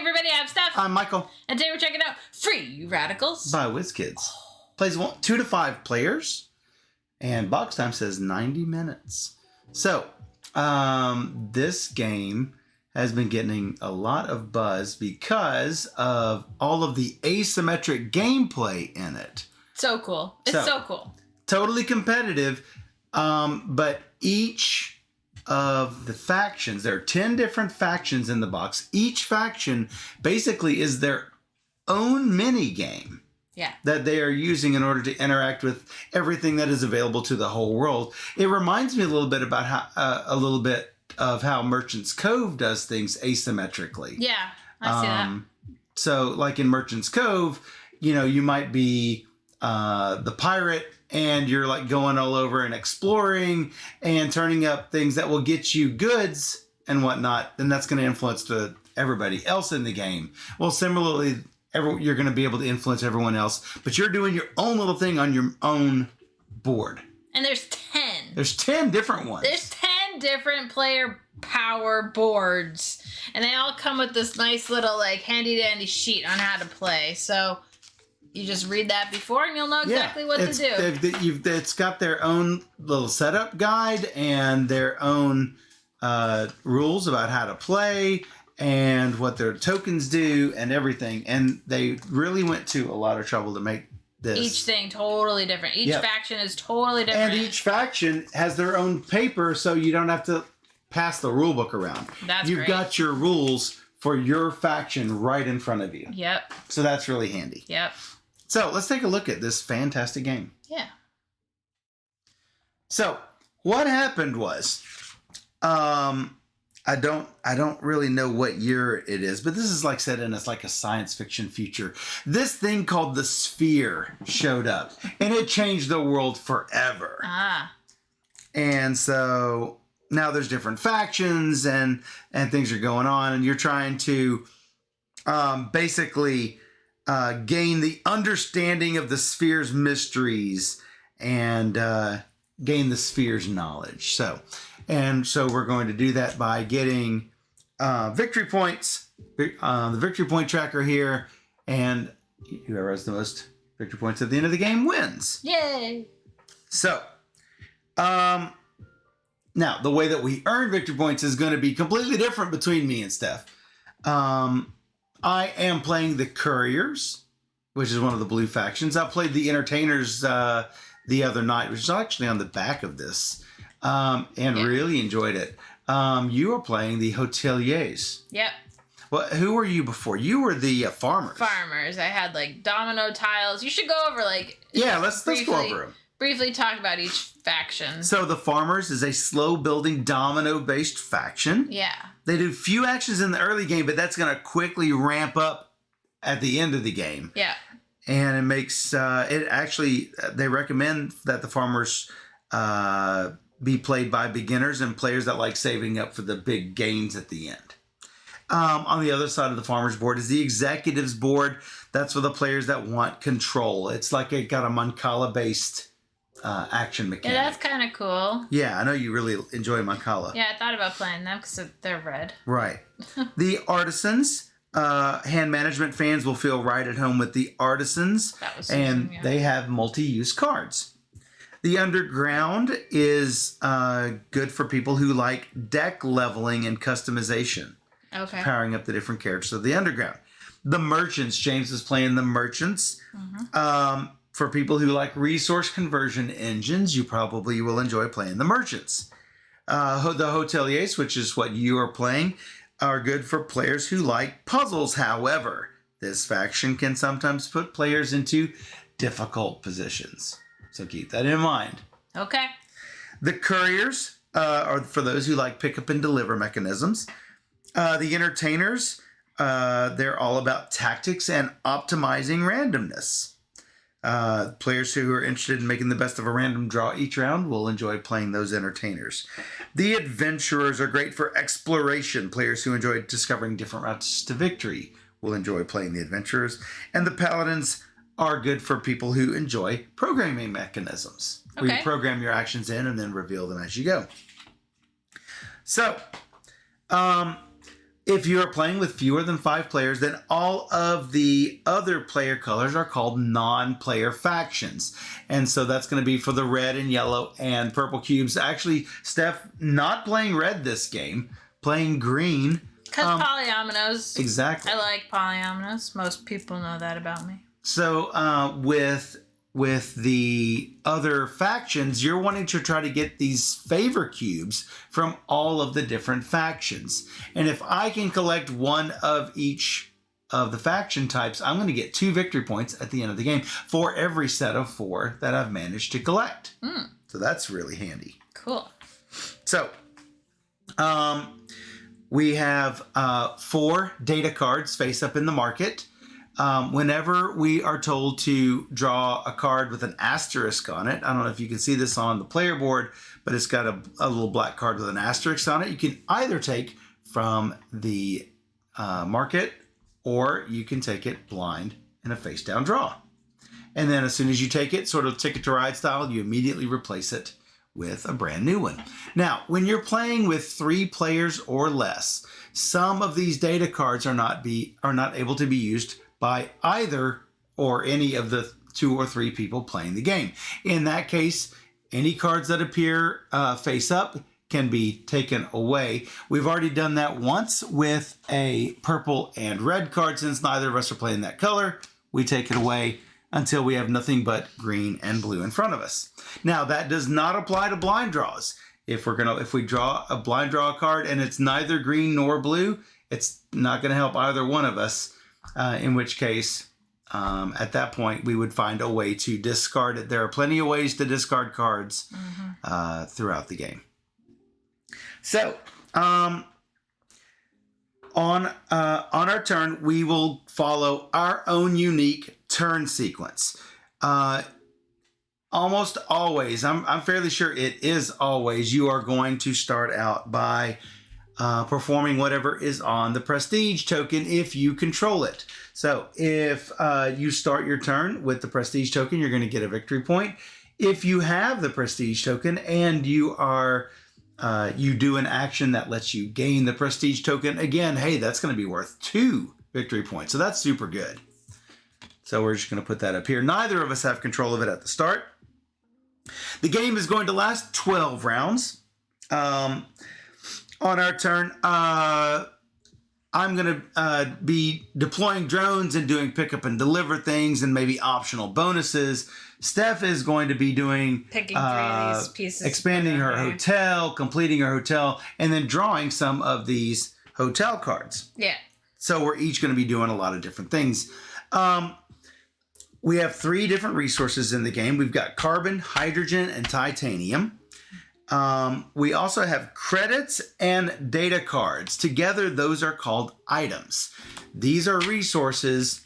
everybody, I'm Steph. I'm Michael. And today we're checking out Free Radicals By WizKids. Plays 2 to 5 players. And box time says 90 minutes. So, this game has been getting a lot of buzz because of all of the asymmetric gameplay in it. So cool. It's so cool. Totally competitive. But each of the factions, there are 10 different factions in the box. Each faction basically is their own mini game. Yeah. That they are using in order to interact with everything that is available to the whole world. It reminds me a little bit about how Merchant's Cove does things asymmetrically. Yeah, I see that. So, like in Merchant's Cove, you might be the pirate, and you're like going all over and exploring and turning up things that will get you goods and whatnot. And that's going to influence everybody else in the game. Well, similarly, you're going to be able to influence everyone else, but you're doing your own little thing on your own board. And there's 10. There's 10 different ones. There's 10 different player power boards. And they all come with this nice little handy dandy sheet on how to play. So you just read that before and you'll know exactly what to do. It's got their own little setup guide and their own rules about how to play and what their tokens do and everything. And they really went to a lot of trouble to make this. Each thing totally different. Each faction is totally different. And each faction has their own paper, so you don't have to pass the rule book around. You've got your rules for your faction right in front of you. Yep. So that's really handy. Yep. So let's take a look at this fantastic game. Yeah. So what happened was, I don't really know what year it is, but this is set in as a science fiction future. This thing called the Sphere showed up, and it changed the world forever. Ah. And so now there's different factions and things are going on, and you're trying to basically gain the understanding of the Sphere's mysteries and gain the Sphere's knowledge. So we're going to do that by getting victory points, the victory point tracker here, and whoever has the most victory points at the end of the game wins. Yay! So, now the way that we earn victory points is going to be completely different between me and Steph. I am playing the Couriers, which is one of the blue factions. I played the Entertainers the other night, which is actually on the back of this. And really enjoyed it. You were playing the Hoteliers. Yep. Well, who were you before? You were the Farmers. Farmers. I had domino tiles. You should go over let's go over them. Briefly talk about each faction. So the Farmers is a slow building domino based faction. Yeah. They do few actions in the early game, but that's going to quickly ramp up at the end of the game. Yeah. And it makes they recommend that the Farmers be played by beginners and players that like saving up for the big gains at the end. On the other side of the Farmers board is the Executives board. That's for the players that want control. It's it got a Mancala-based action mechanic. Yeah, that's kind of cool. Yeah, I know you really enjoy Mancala. Yeah, I thought about playing them because they're red. Right. The Artisans. Hand management fans will feel right at home with the Artisans. That was they have multi-use cards. The Underground is good for people who like deck leveling and customization. Okay. Powering up the different characters of the Underground. The Merchants. James is playing the Merchants. Mm-hmm. For people who like resource conversion engines, you probably will enjoy playing the Merchants. The Hoteliers, which is what you are playing, are good for players who like puzzles. However, this faction can sometimes put players into difficult positions. So keep that in mind. Okay. The Couriers are for those who like pick up and deliver mechanisms. The Entertainers, they're all about tactics and optimizing randomness. Players who are interested in making the best of a random draw each round will enjoy playing those Entertainers. The Adventurers are great for exploration. Players who enjoy discovering different routes to victory will enjoy playing the Adventurers. And the Paladins are good for people who enjoy programming mechanisms. Okay. Where you program your actions in and then reveal them as you go. So, If you are playing with fewer than 5 players, then all of the other player colors are called non-player factions. And so that's going to be for the red and yellow and purple cubes. Actually, Steph not playing red this game, playing green. Because polyominoes. Exactly. I like polyominoes. Most people know that about me. So with the other factions, you're wanting to try to get these favor cubes from all of the different factions. And if I can collect one of each of the faction types, I'm going to get 2 victory points at the end of the game for every set of 4 that I've managed to collect. So that's really handy. Cool. So we have 4 data cards face up in the market. Whenever we are told to draw a card with an asterisk on it, I don't know if you can see this on the player board, but it's got a little black card with an asterisk on it. You can either take from the market, or you can take it blind in a face down draw. And then as soon as you take it, sort of Ticket to Ride style, you immediately replace it with a brand new one. Now, when you're playing with 3 players or less, some of these data cards are not able to be used by either or any of the 2 or 3 people playing the game. In that case, any cards that appear face up can be taken away. We've already done that once with a purple and red card. Since neither of us are playing that color, we take it away until we have nothing but green and blue in front of us. Now, that does not apply to blind draws. If we draw a blind draw card and it's neither green nor blue, it's not going to help either one of us. In which case, at that point, we would find a way to discard it. There are plenty of ways to discard cards throughout the game. So, on our turn, we will follow our own unique turn sequence. Almost always, I'm fairly sure it is always, you are going to start out by performing whatever is on the prestige token if you control it. So if you start your turn with the prestige token, you're going to get a victory point. If you have the prestige token and you do an action that lets you gain the prestige token, again, hey, that's going to be worth 2 victory points. So that's super good. So we're just going to put that up here. Neither of us have control of it at the start. The game is going to last 12 rounds. On our turn, I'm going to be deploying drones and doing pick up and deliver things and maybe optional bonuses. Steph is going to be doing picking 3 of these pieces, expanding her hotel, completing her hotel, and then drawing some of these hotel cards. Yeah. So we're each going to be doing a lot of different things. We have 3 different resources in the game. We've got carbon, hydrogen, and titanium. We also have credits and data cards. Together, those are called items. These are resources.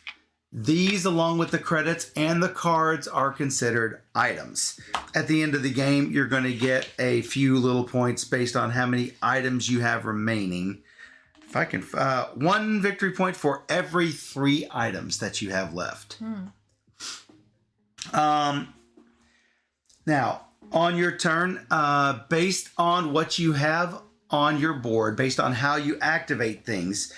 These, along with the credits and the cards, are considered items. At the end of the game, you're going to get a few little points based on how many items you have remaining. If I can, 1 victory point for every 3 items that you have left. Now, on your turn, based on what you have on your board, based on how you activate things,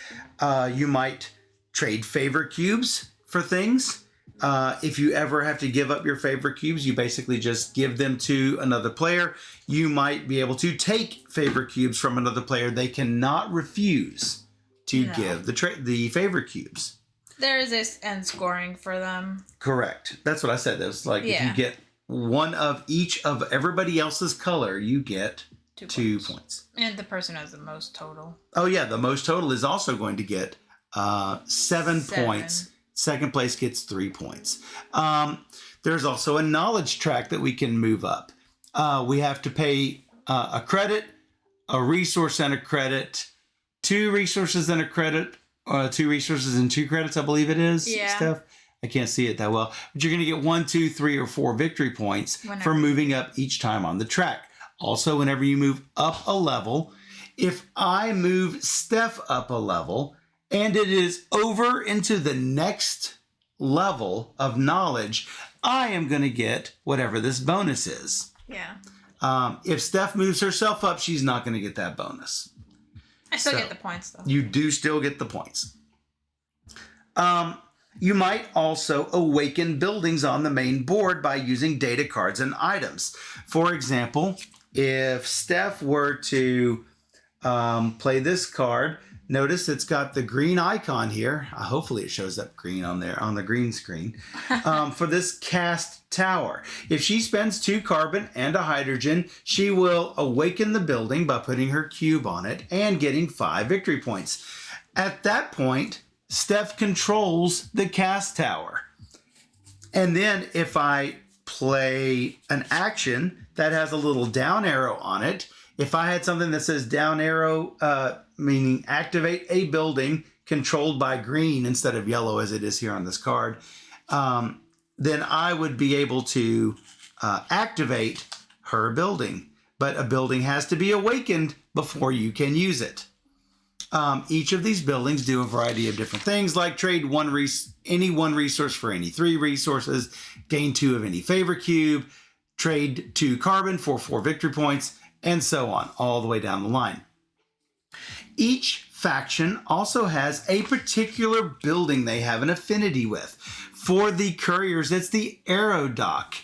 you might trade favor cubes for things. If you ever have to give up your favor cubes, you basically just give them to another player. You might be able to take favor cubes from another player. They cannot refuse to give the favor cubes. There is this end scoring for them. Correct. That's what I said. It was like if you get one of each of everybody else's color, you get 2 points. And the person who has the most total. Oh, yeah. The most total is also going to get 7 points. Second place gets 3 points. There's also a knowledge track that we can move up. We have to pay a credit, a resource and a credit, 2 resources and a credit, 2 resources and 2 credits, I believe it is, Steph. I can't see it that well. But you're going to get 1, 2, 3, or 4 victory points for moving up each time on the track. Also, whenever you move up a level, if I move Steph up a level and it is over into the next level of knowledge, I am going to get whatever this bonus is. Yeah. If Steph moves herself up, she's not going to get that bonus. I still get the points, though. You do still get the points. You might also awaken buildings on the main board by using data cards and items. For example, if Steph were to play this card, notice it's got the green icon here. Hopefully it shows up green on there on the green screen for this cast tower. If she spends 2 carbon and a hydrogen, she will awaken the building by putting her cube on it and getting 5 victory points. At that point, Steph controls the cast tower. And then if I play an action that has a little down arrow on it, if I had something that says down arrow, meaning activate a building controlled by green instead of yellow as it is here on this card, then I would be able to activate her building. But a building has to be awakened before you can use it. Each of these buildings do a variety of different things, like trade any one resource for any 3 resources, gain 2 of any favor cube, trade 2 carbon for 4 victory points, and so on, all the way down the line. Each faction also has a particular building they have an affinity with. For the couriers, it's the Aerodock.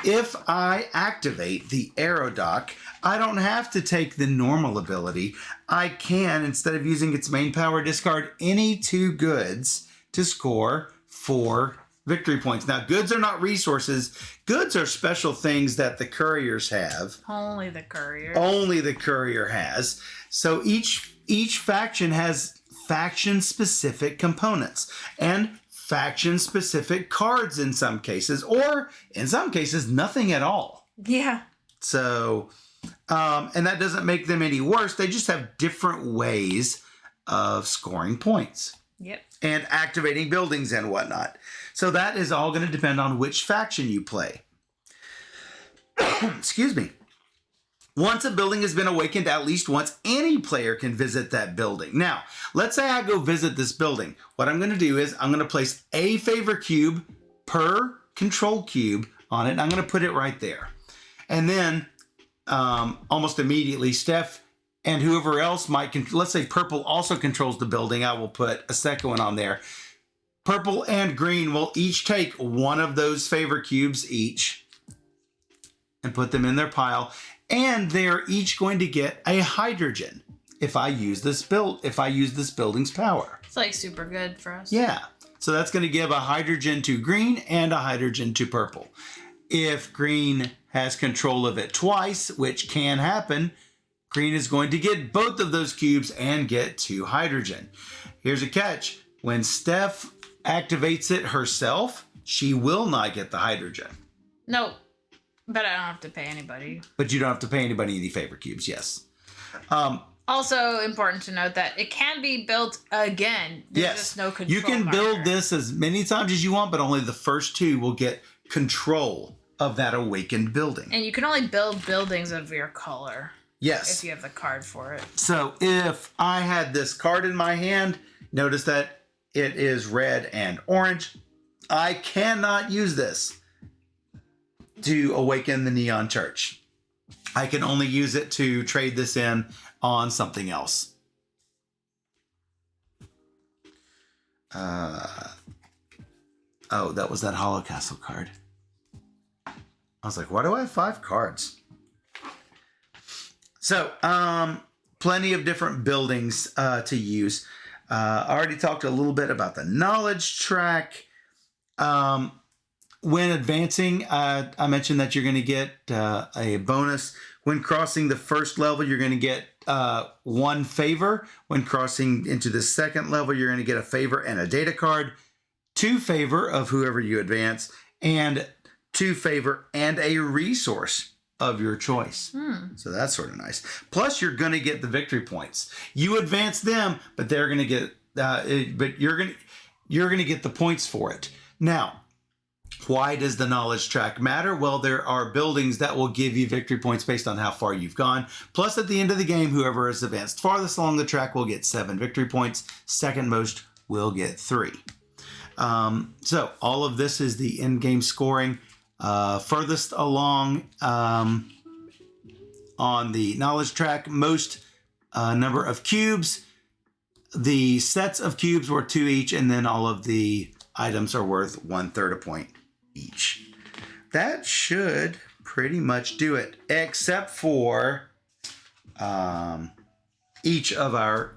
If I activate the Aerodock, I don't have to take the normal ability. I can, instead of using its main power, discard any 2 goods to score 4 victory points. Now, goods are not resources. Goods are special things that the couriers have. Only the courier. Only the courier has. So each faction has faction-specific components and faction-specific cards in some cases, or in some cases, nothing at all. Yeah. So, and that doesn't make them any worse. They just have different ways of scoring points. Yep. And activating buildings and whatnot. So that is all going to depend on which faction you play. Excuse me. Once a building has been awakened at least once, any player can visit that building. Now, let's say I go visit this building. What I'm going to do is I'm going to place a favor cube per control cube on it. And I'm going to put it right there. And then almost immediately, Steph and whoever else might, let's say purple also controls the building. I will put a second one on there. Purple and green will each take one of those favor cubes each and put them in their pile. And they're each going to get a hydrogen if I use this building's power. It's like super good for us. Yeah. So that's going to give a hydrogen to green and a hydrogen to purple. If green has control of it twice, which can happen, green is going to get both of those cubes and get 2 hydrogen. Here's a catch. When Steph activates it herself, she will not get the hydrogen. No, but I don't have to pay anybody. But you don't have to pay anybody any favor cubes, yes. Also important to note that it can be built again. There's just no control. You can build this as many times as you want, but only the first 2 will get control of that awakened building. And you can only build buildings of your color. Yes. If you have the card for it. So if I had this card in my hand, notice that it is red and orange. I cannot use this to awaken the Neon Church. I can only use it to trade this in on something else. Oh, that was that Hollow Castle card. I was like, why do I have 5 cards? So, plenty of different buildings to use. I already talked a little bit about the knowledge track. When advancing, I mentioned that you're going to get a bonus. When crossing the first level, you're going to get 1 favor. When crossing into the second level, you're going to get a favor and a data card, 2 favor of whoever you advance, and 2 favor and a resource of your choice. So that's sort of nice. Plus, you're going to get the victory points. You advance them, but they're going to get. But you're going to get the points for it. Now, why does the knowledge track matter? Well, there are buildings that will give you victory points based on how far you've gone. Plus, at the end of the game, whoever has advanced farthest along the track will get 7 victory points. Second most will get 3. So all of this is the in-game scoring. Furthest along on the knowledge track, most number of cubes. The sets of cubes were 2 each, and then all of the items are worth 1/3 a point each. That should pretty much do it, except for each of our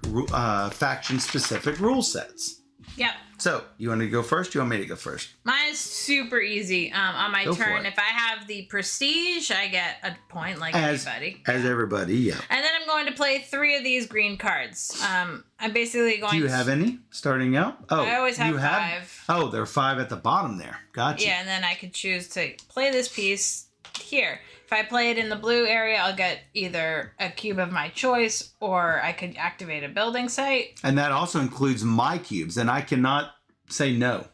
faction-specific rule sets. Yep. So, you want to go first? You want me to go first? Mine is super easy. On my turn, if I have the prestige, I get a point like anybody. As everybody, yeah. And then I'm going to play 3 of these green cards. I'm basically going to... Do you have any starting out? Oh, I always have 5. Oh, there are 5 at the bottom there. Gotcha. Yeah, and then I could choose to play this piece here. If I play it in the blue area, I'll get either a cube of my choice, or I could activate a building site. And that also includes my cubes, and I cannot say no.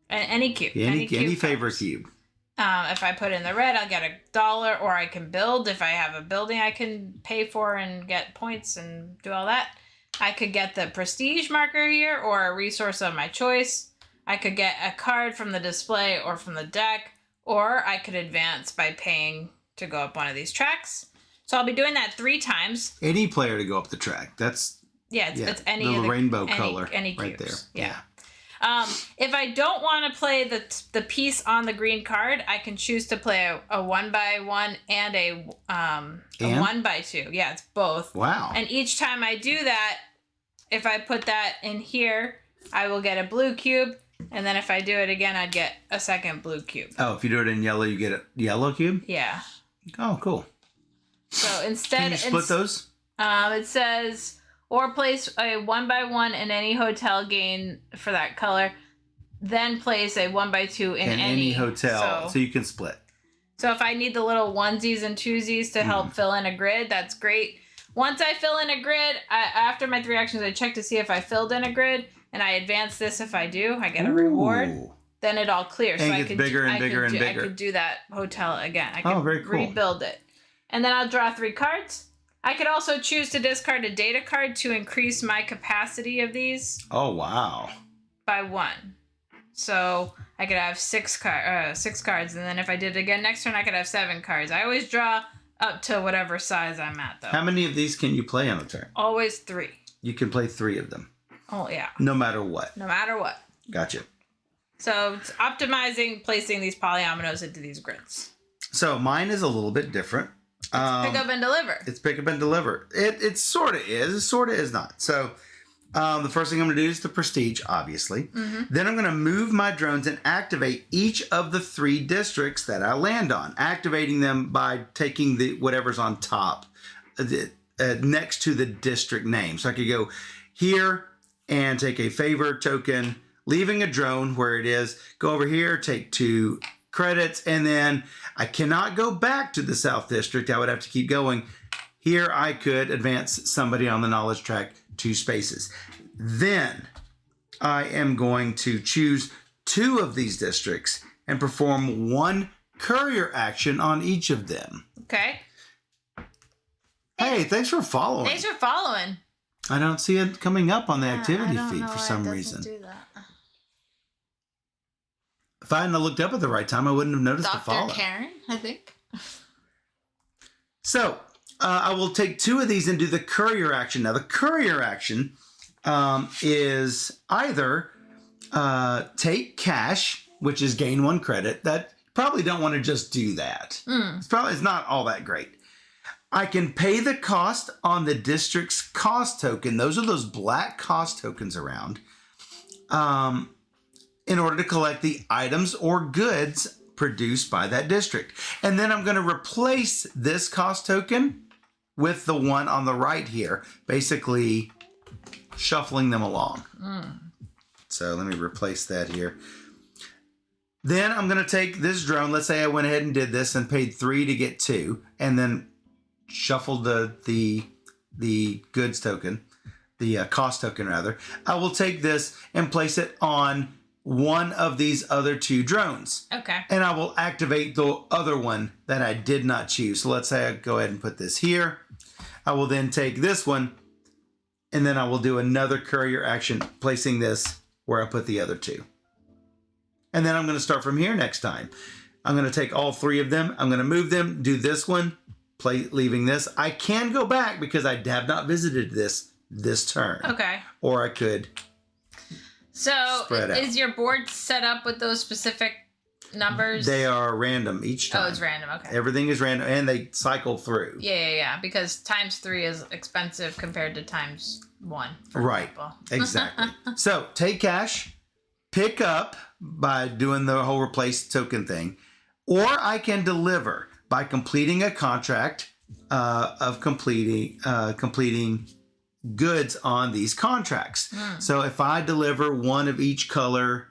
Any cube. Any favorite cube. If I put in the red, I'll get $1, or I can build. If I have a building I can pay for and get points and do all that. I could get the prestige marker here, or a resource of my choice. I could get a card from the display or from the deck. Or I could advance by paying to go up one of these tracks. So I'll be doing that 3 times. Any player to go up the track. It's any the of the rainbow color any right cubes. there. Yeah. If I don't want to play the piece on the green card, I can choose to play a 1x1 and a 1x2. Yeah, it's both. Wow. And each time I do that, if I put that in here, I will get a blue cube. And then if I do it again, I'd get a second blue cube. Oh, if you do it in yellow, you get a yellow cube? Yeah. Oh, cool. So instead... Can you split those? It says, or place a 1x1 in any hotel gain for that color. Then place a 1x2 in any hotel. So you can split. So if I need the little onesies and twosies to help fill in a grid, that's great. Once I fill in a grid, after my 3 actions, I check to see if I filled in a grid. And I advance this if I do. I get a reward. Then it all clears. And so it gets bigger and bigger and bigger. I could do that hotel again. I could very cool. rebuild it. And then I'll draw 3 cards. I could also choose to discard a data card to increase my capacity of these. Oh, wow. By 1. So I could have 6 cards. And then if I did it again next turn, I could have 7 cards. I always draw up to whatever size I'm at, though. How many of these can you play on a turn? Always 3. You can play 3 of them. Oh, yeah. No matter what. No matter what. Gotcha. So it's optimizing placing these polyominoes into these grids. So mine is a little bit different. Pick up and deliver. It's pick up and deliver. It sort of is. It sort of is not. So the first thing I'm going to do is the prestige, obviously. Mm-hmm. Then I'm going to move my drones and activate each of the 3 districts that I land on. Activating them by taking whatever's on top next to the district name. So I could go here and take a favor token, leaving a drone where it is, go over here, take 2 credits, and then I cannot go back to the South District. I would have to keep going. Here I could advance somebody on the knowledge track 2 spaces. Then I am going to choose 2 of these districts and perform 1 courier action on each of them. Okay. Hey, thanks for following. Thanks for following. I don't see it coming up on the activity feed for some reason. Do that. If I hadn't looked up at the right time, I wouldn't have noticed the follow. Dr. Karen, I think. So, I will take 2 of these and do the courier action. Now, the courier action is either take cash, which is gain 1 credit. That probably don't want to just do that. It's not all that great. I can pay the cost on the district's cost token. Those are those black cost tokens around. In order to collect the items or goods produced by that district. And then I'm going to replace this cost token with the one on the right here, basically shuffling them along. So let me replace that here. Then I'm going to take this drone. Let's say I went ahead and did this and paid 3 to get 2, and then shuffled the goods token, the cost token rather. I will take this and place it on one of these other 2 drones. Okay. And I will activate the other one that I did not choose. So let's say I go ahead and put this here. I will then take this one, and then I will do another courier action, placing this where I put the other 2. And then I'm going to start from here next time. I'm going to take all 3 of them. I'm going to move them, do this one, leaving this. I can go back because I have not visited this turn. Okay. Or I could spread out. Is your board set up with those specific numbers? They are random each time. Oh, it's random. Okay. Everything is random, and they cycle through. Yeah. Because times 3 is expensive compared to times 1. Right. Exactly. So take cash, pick up by doing the whole replace token thing, or I can deliver by completing a contract of completing goods on these contracts. So if I deliver one of each color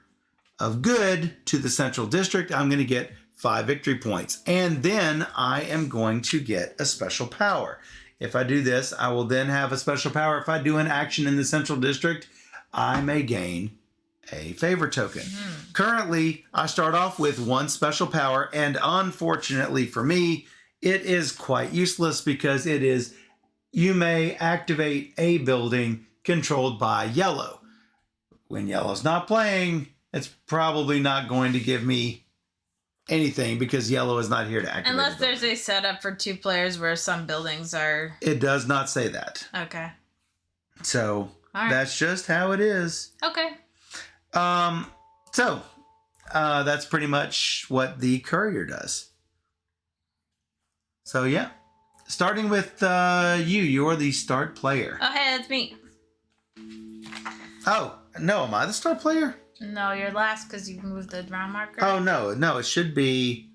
of good to the central district, I'm going to get 5 victory points. And then I am going to get a special power. If I do this, I will then have a special power. If I do an action in the central district, I may gain a favor token. Currently, I start off with 1 special power, and unfortunately for me, it is quite useless because it is, you may activate a building controlled by yellow. When yellow's not playing, it's probably not going to give me anything because yellow is not here to activate. Unless there's a setup for 2 players where some buildings are... It does not say that. Okay. So that's just how it is. Okay. So that's pretty much what the Courier does. So yeah. Starting with you're the start player. Oh, hey, that's me. Oh, no, am I the start player? No, you're last because you moved the round marker. Oh, no, it should be...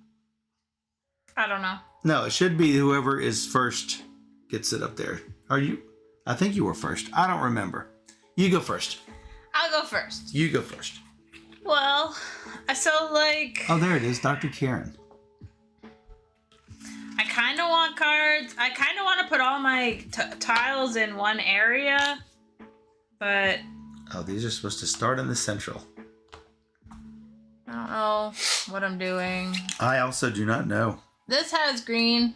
I don't know. No, it should be whoever is first gets it up there. Are you? I think you were first. I don't remember. You go first. I'll go first. You go first. Well, Oh, there it is, Dr. Karen. I kind of want cards. I kind of want to put all my tiles in one area, but... Oh, these are supposed to start in the central. I don't know what I'm doing. I also do not know. This has green.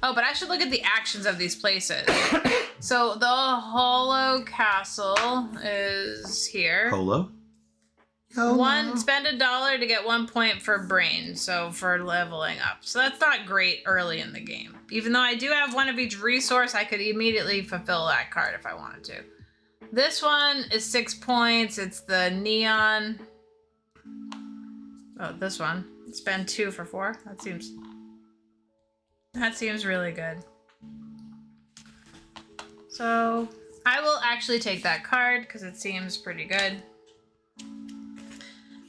Oh, but I should look at the actions of these places. So the Hollow Castle is here. Holo? Spend $1 to get 1 point for brain, so for leveling up. So that's not great early in the game. Even though I do have 1 of each resource, I could immediately fulfill that card if I wanted to. This one is 6 points. It's the neon. Oh, this one. Spend 2 for 4. That seems really good. So I will actually take that card because it seems pretty good.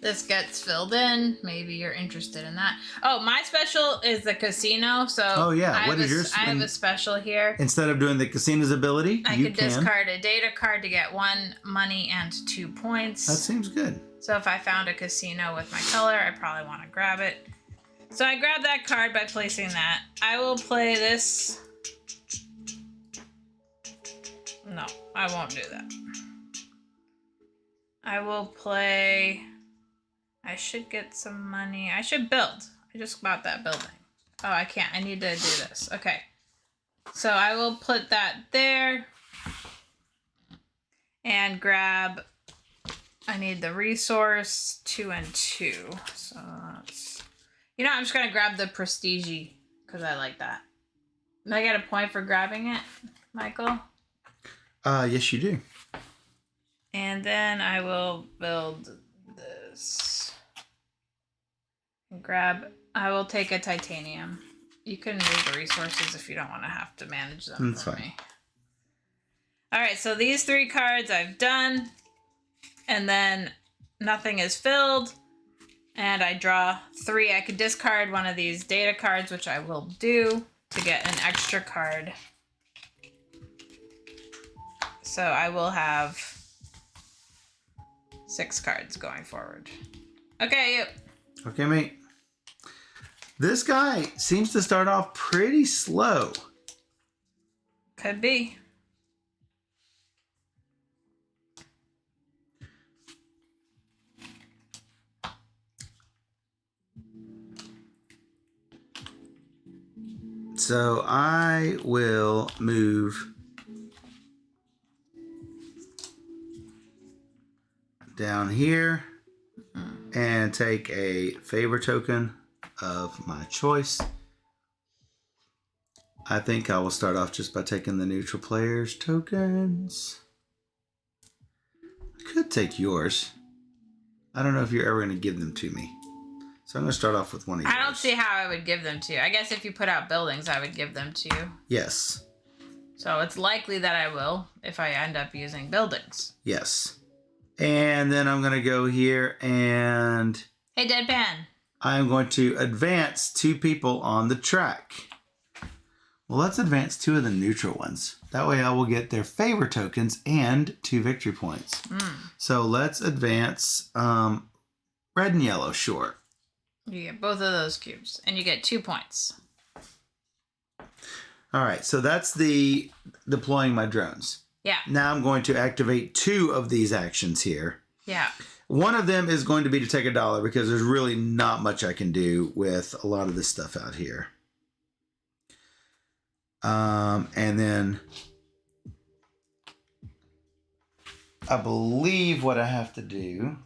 This gets filled in. Maybe you're interested in that. Oh, my special is the casino. So what is yours? I have a special here. Instead of doing the casino's ability, I could discard a data card to get 1 money and 2 points. That seems good. So if I found a casino with my color, I probably want to grab it. So I grab that card by placing that. I will play this. No, I won't do that. I will play... I should get some money. I should build. I just bought that building. Oh, I can't. I need to do this. Okay. So I will put that there. And grab... I need the resource 2 and 2. So that's... You know, I'm just going to grab the Prestige because I like that. Do I get a point for grabbing it, Michael? Yes, you do. And then I will build this. I will take a titanium. You can move the resources if you don't want to have to manage them. That's fine. Me. All right, so these 3 cards I've done. And then nothing is filled. And I draw 3. I could discard one of these data cards, which I will do, to get an extra card. So I will have 6 cards going forward. Okay, you. Okay, mate. This guy seems to start off pretty slow. Could be. So I will move down here and take a favor token of my choice. I think I will start off just by taking the neutral player's tokens. I could take yours. I don't know if you're ever going to give them to me. So I'm going to start off with one of yours. I don't see how I would give them to you. I guess if you put out buildings, I would give them to you. Yes. So it's likely that I will if I end up using buildings. Yes. And then I'm going to go here and... Hey, Deadpan. I'm going to advance 2 people on the track. Well, let's advance 2 of the neutral ones. That way I will get their favor tokens and 2 victory points. So let's advance red and yellow, sure. You get both of those cubes, and you get 2 points. All right, so that's the deploying my drones. Yeah. Now I'm going to activate 2 of these actions here. Yeah. One of them is going to be to take $1 because there's really not much I can do with a lot of this stuff out here. And then I believe what I have to do.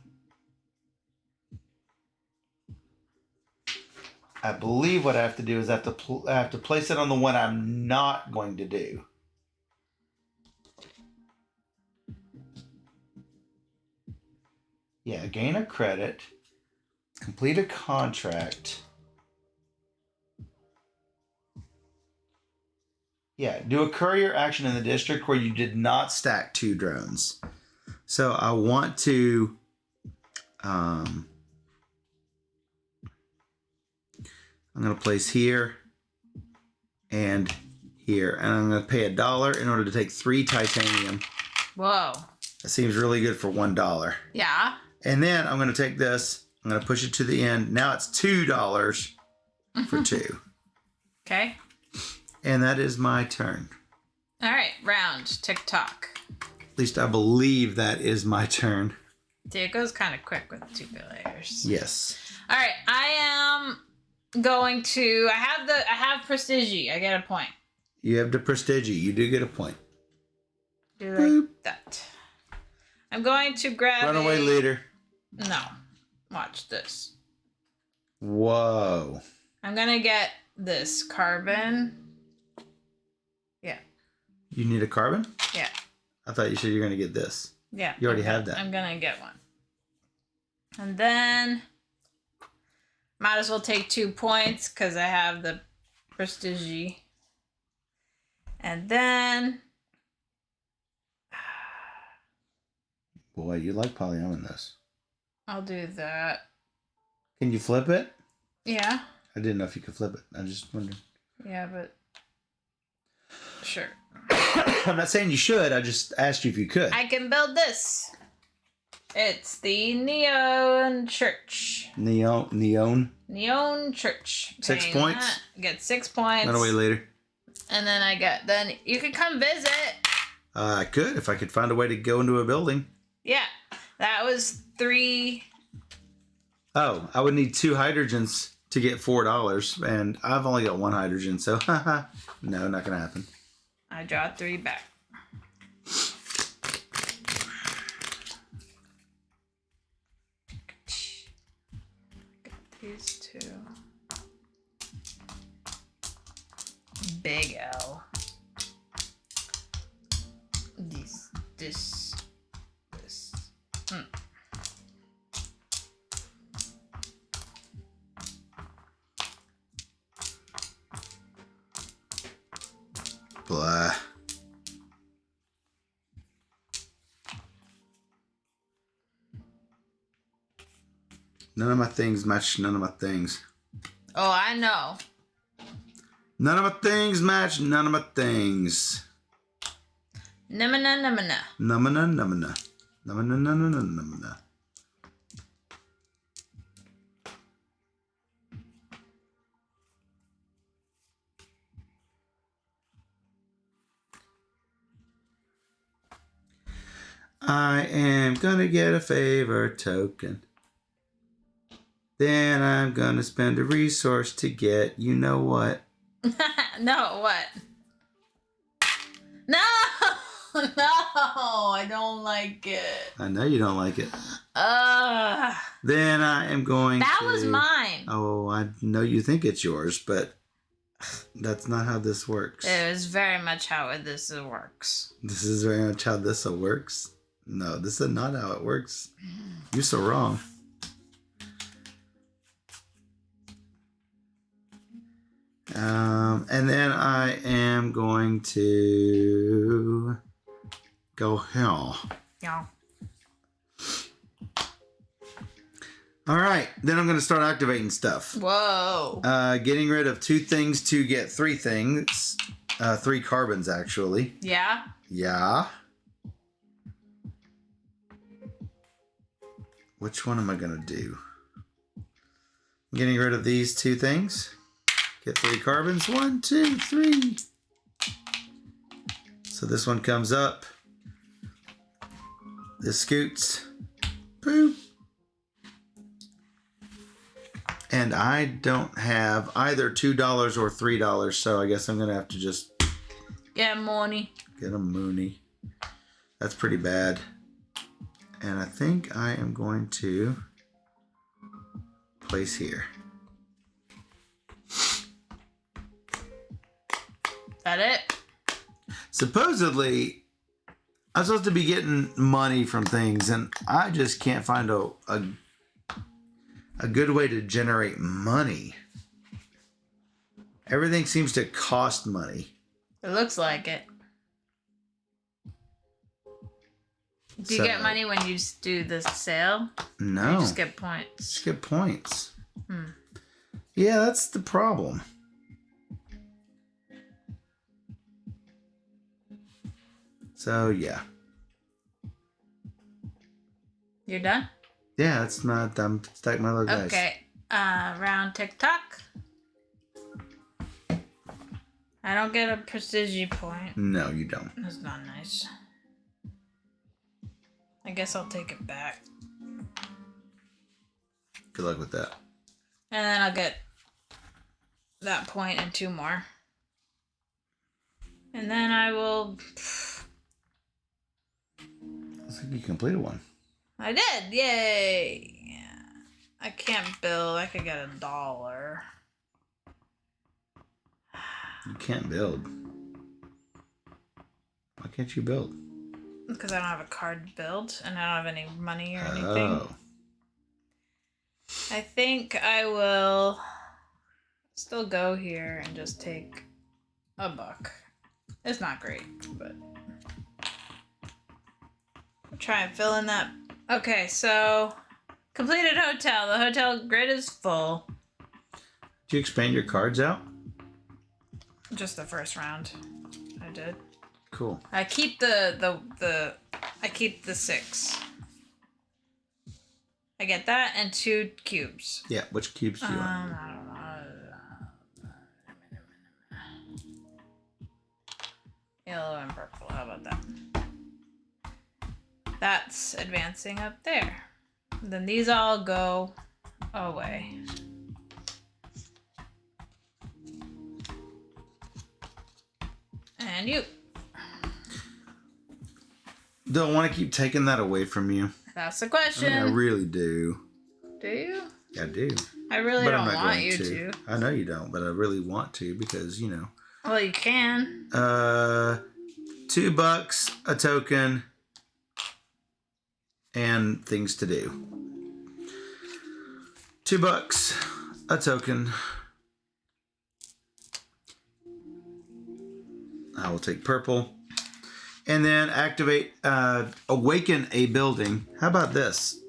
Is I have to place it on the one I'm not going to do. Yeah, gain a credit, complete a contract. Yeah, do a courier action in the district where you did not stack 2 drones. So I want to I'm going to place here and here. And I'm going to pay $1 in order to take 3 titanium. Whoa. That seems really good for $1. Yeah. And then I'm going to take this. I'm going to push it to the end. Now it's $2 for 2. Okay. And that is my turn. All right. Round. Tick-tock. At least I believe that is my turn. See, it goes kind of quick with 2 players. Yes. All right. I am going to... I have Prestige. I get a point. You have the prestige. You do get a point. Do like that. I'm going to grab Runaway leader. No. Watch this. Whoa. I'm going to get this carbon. Yeah. You need a carbon? Yeah. I thought you said you're going to get this. Yeah. You already have that. I'm going to get one. And then might as well take 2 points because I have the Prestige. And then... Boy, you like polyominoes. I'll do that. Can you flip it? Yeah. I didn't know if you could flip it. I just wondered. Yeah, but... Sure. I'm not saying you should. I just asked you if you could. I can build this. It's the Neon Church. Neon Church. 6 points? That. I get 6 points. Run away later. And then then you can come visit. I could if I could find a way to go into a building. Yeah. That was 3. Oh, I would need 2 hydrogens to get $4, and I've only got 1 hydrogen, so no, not gonna happen. I draw 3 back. Got these 2. Big L. This. Blah. None of my things match none of my things. Oh, I know. None of my things match none of my things. Numana. Numana. Numana. I am gonna get a favor token. Then I'm gonna spend a resource to get you know what. No, what? No! No! I don't like it. I know you don't like it. Ugh. Then I am going That to... was mine. Oh, I know you think it's yours, but That's not how this works. It is very much how this works. This is very much how this works. No, this is not how it works. You're so wrong. And then I am going to go here. Yeah. All right, then I'm going to start activating stuff. Whoa. Getting rid of 2 things to get 3 things. 3 carbons, actually. Yeah? Yeah. Which one am I going to do? Getting rid of these 2 things. Get 3 carbons. 1, 2, 3. So this one comes up. This scoots. Boop. And I don't have either $2 or $3, so I guess I'm going to have to just... Get money. Get a Mooney. That's pretty bad. And I think I am going to place here. That it? Supposedly, I'm supposed to be getting money from things, and I just can't find a good way to generate money. Everything seems to cost money. It looks like it. Do you get money when you do the sale? No. Or you just get points. Just get points. Yeah, that's the problem. So, yeah. You're done? Yeah, that's not... I'm stack my little guys. Okay. Round tick-tock. I don't get a prestige point. No, you don't. That's not nice. I guess I'll take it back. Good luck with that. And then I'll get that point and 2 more. And then I will... Looks like you completed one. I did! Yay! Yeah. I can't build. I could get $1. You can't build. Why can't you build? Because I don't have a card to build, and I don't have any money or anything. Oh. I think I will still go here and just take $1. It's not great, but I'll try and fill in that. Okay, so completed hotel. The hotel grid is full. Did you expand your cards out? Just the first round. I did. Cool. I keep I keep the 6. I get that and 2 cubes. Yeah, which cubes do you want? I don't know. Yellow and purple. How about that? That's advancing up there. Then these all go away. And you. Don't want to keep taking that away from you. That's the question. I really do. Do you? I do. I really But don't I'm not want going you to. I know you don't, but I really want to because, you know. Well, you can. $2, a token, and things to do. $2, a token. I will take purple. And then activate, awaken a building. How about this?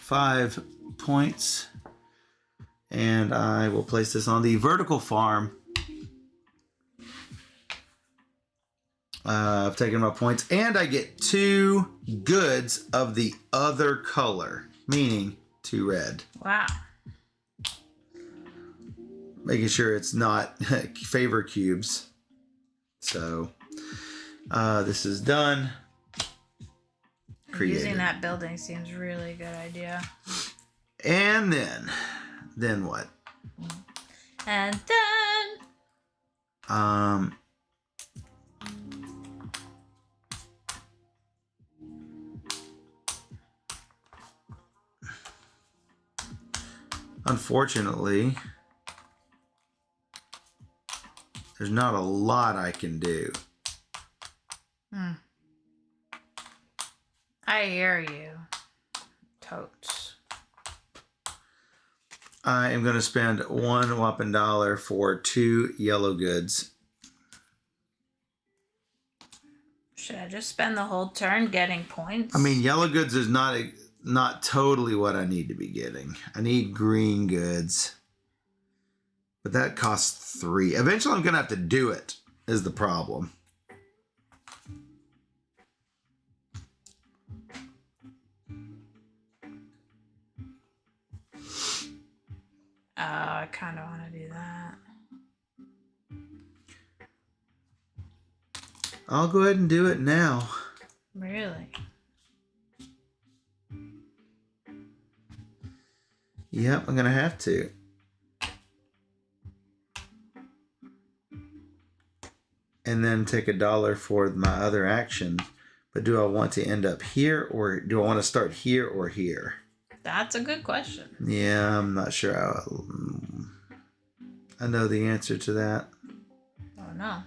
5 points. And I will place this on the vertical farm. I've taken my points. And I get 2 goods of the other color. Meaning 2 red. Wow. Making sure it's not favor cubes. So... this is done. Created. Using that building seems really good idea. And then what? And then unfortunately There's not a lot I can do. I hear you. Totes. I am going to spend one whopping dollar for 2 yellow goods. Should I just spend the whole turn getting points? I mean, yellow goods is not totally what I need to be getting. I need green goods. But that costs 3. Eventually I'm going to have to do it, is the problem. I kind of want to do that. I'll go ahead and do it now. Really? Yep, I'm going to have to. And then take $1 for my other action. But do I want to end up here, or do I want to start here or here? That's a good question. Yeah, I'm not sure. I know the answer to that. Oh, no.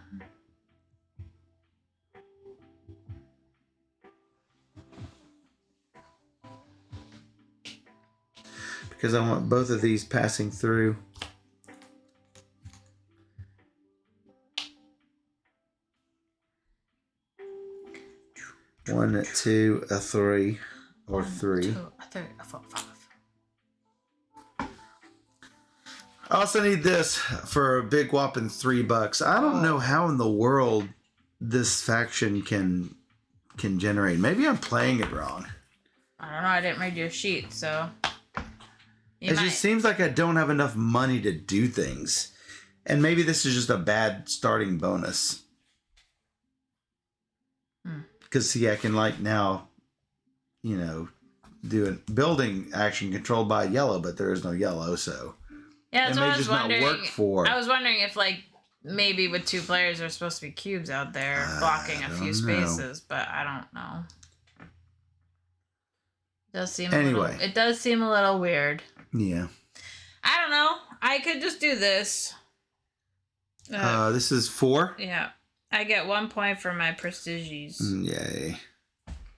Because I want both of these passing through. One, a 2, a 3, or 3. 2, a 3, a 4, 5. I also need this for a big whopping $3. I don't know how in the world this faction can generate. Maybe I'm playing it wrong. I don't know. I didn't read your sheet, so... It just seems like I don't have enough money to do things. And maybe this is just a bad starting bonus. Because, see, I can, like, now, you know, do a building action controlled by yellow, but there is no yellow, so... Yeah, that's it what may I was just wondering. not work for... I was wondering if, like, maybe with 2 players there's supposed to be cubes out there blocking a few spaces, but I don't know. It does seem a little weird. Yeah. I don't know. I could just do this. This is 4? Yeah. I get 1 point for my prestiges. Yay.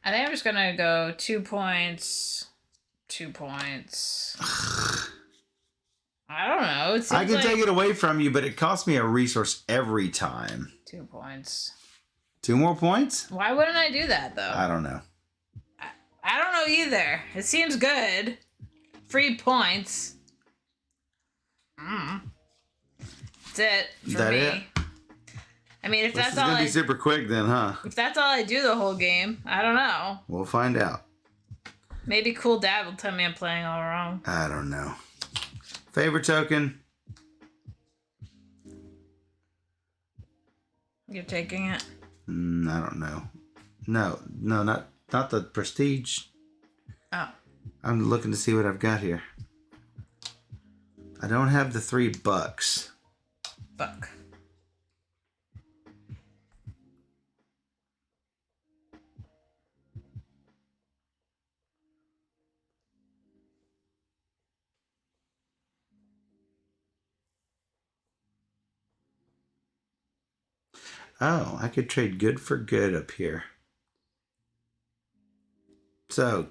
I think I'm just gonna go 2 points. 2 points. I don't know. It seems I can like take it away from you, but it costs me a resource every time. 2 points. 2 more points? Why wouldn't I do that, though? I don't know. I don't know either. It seems good. Free points. That's it for me. It? I mean, if that's all gonna be super quick then, huh? If that's all I do the whole game, I don't know. We'll find out. Maybe Cool Dad will tell me I'm playing all wrong. I don't know. Favorite token. You're taking it? I don't know. No, not the prestige. Oh. I'm looking to see what I've got here. I don't have the $3. Buck. Oh, I could trade good for good up here. So,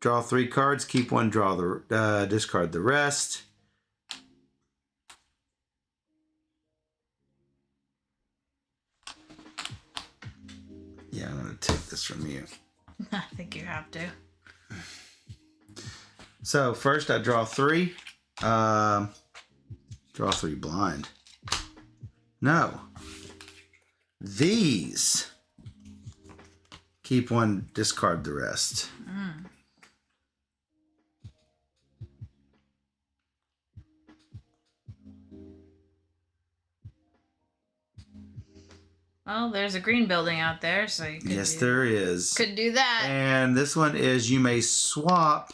draw 3 cards, keep 1, draw the discard the rest. Yeah, I'm going to take this from you. I think you have to. So, first I draw 3. Draw 3 blind. No. These. Keep 1, discard the rest. Well, there's a green building out there, so you could there is. Could do that. And this one is you may swap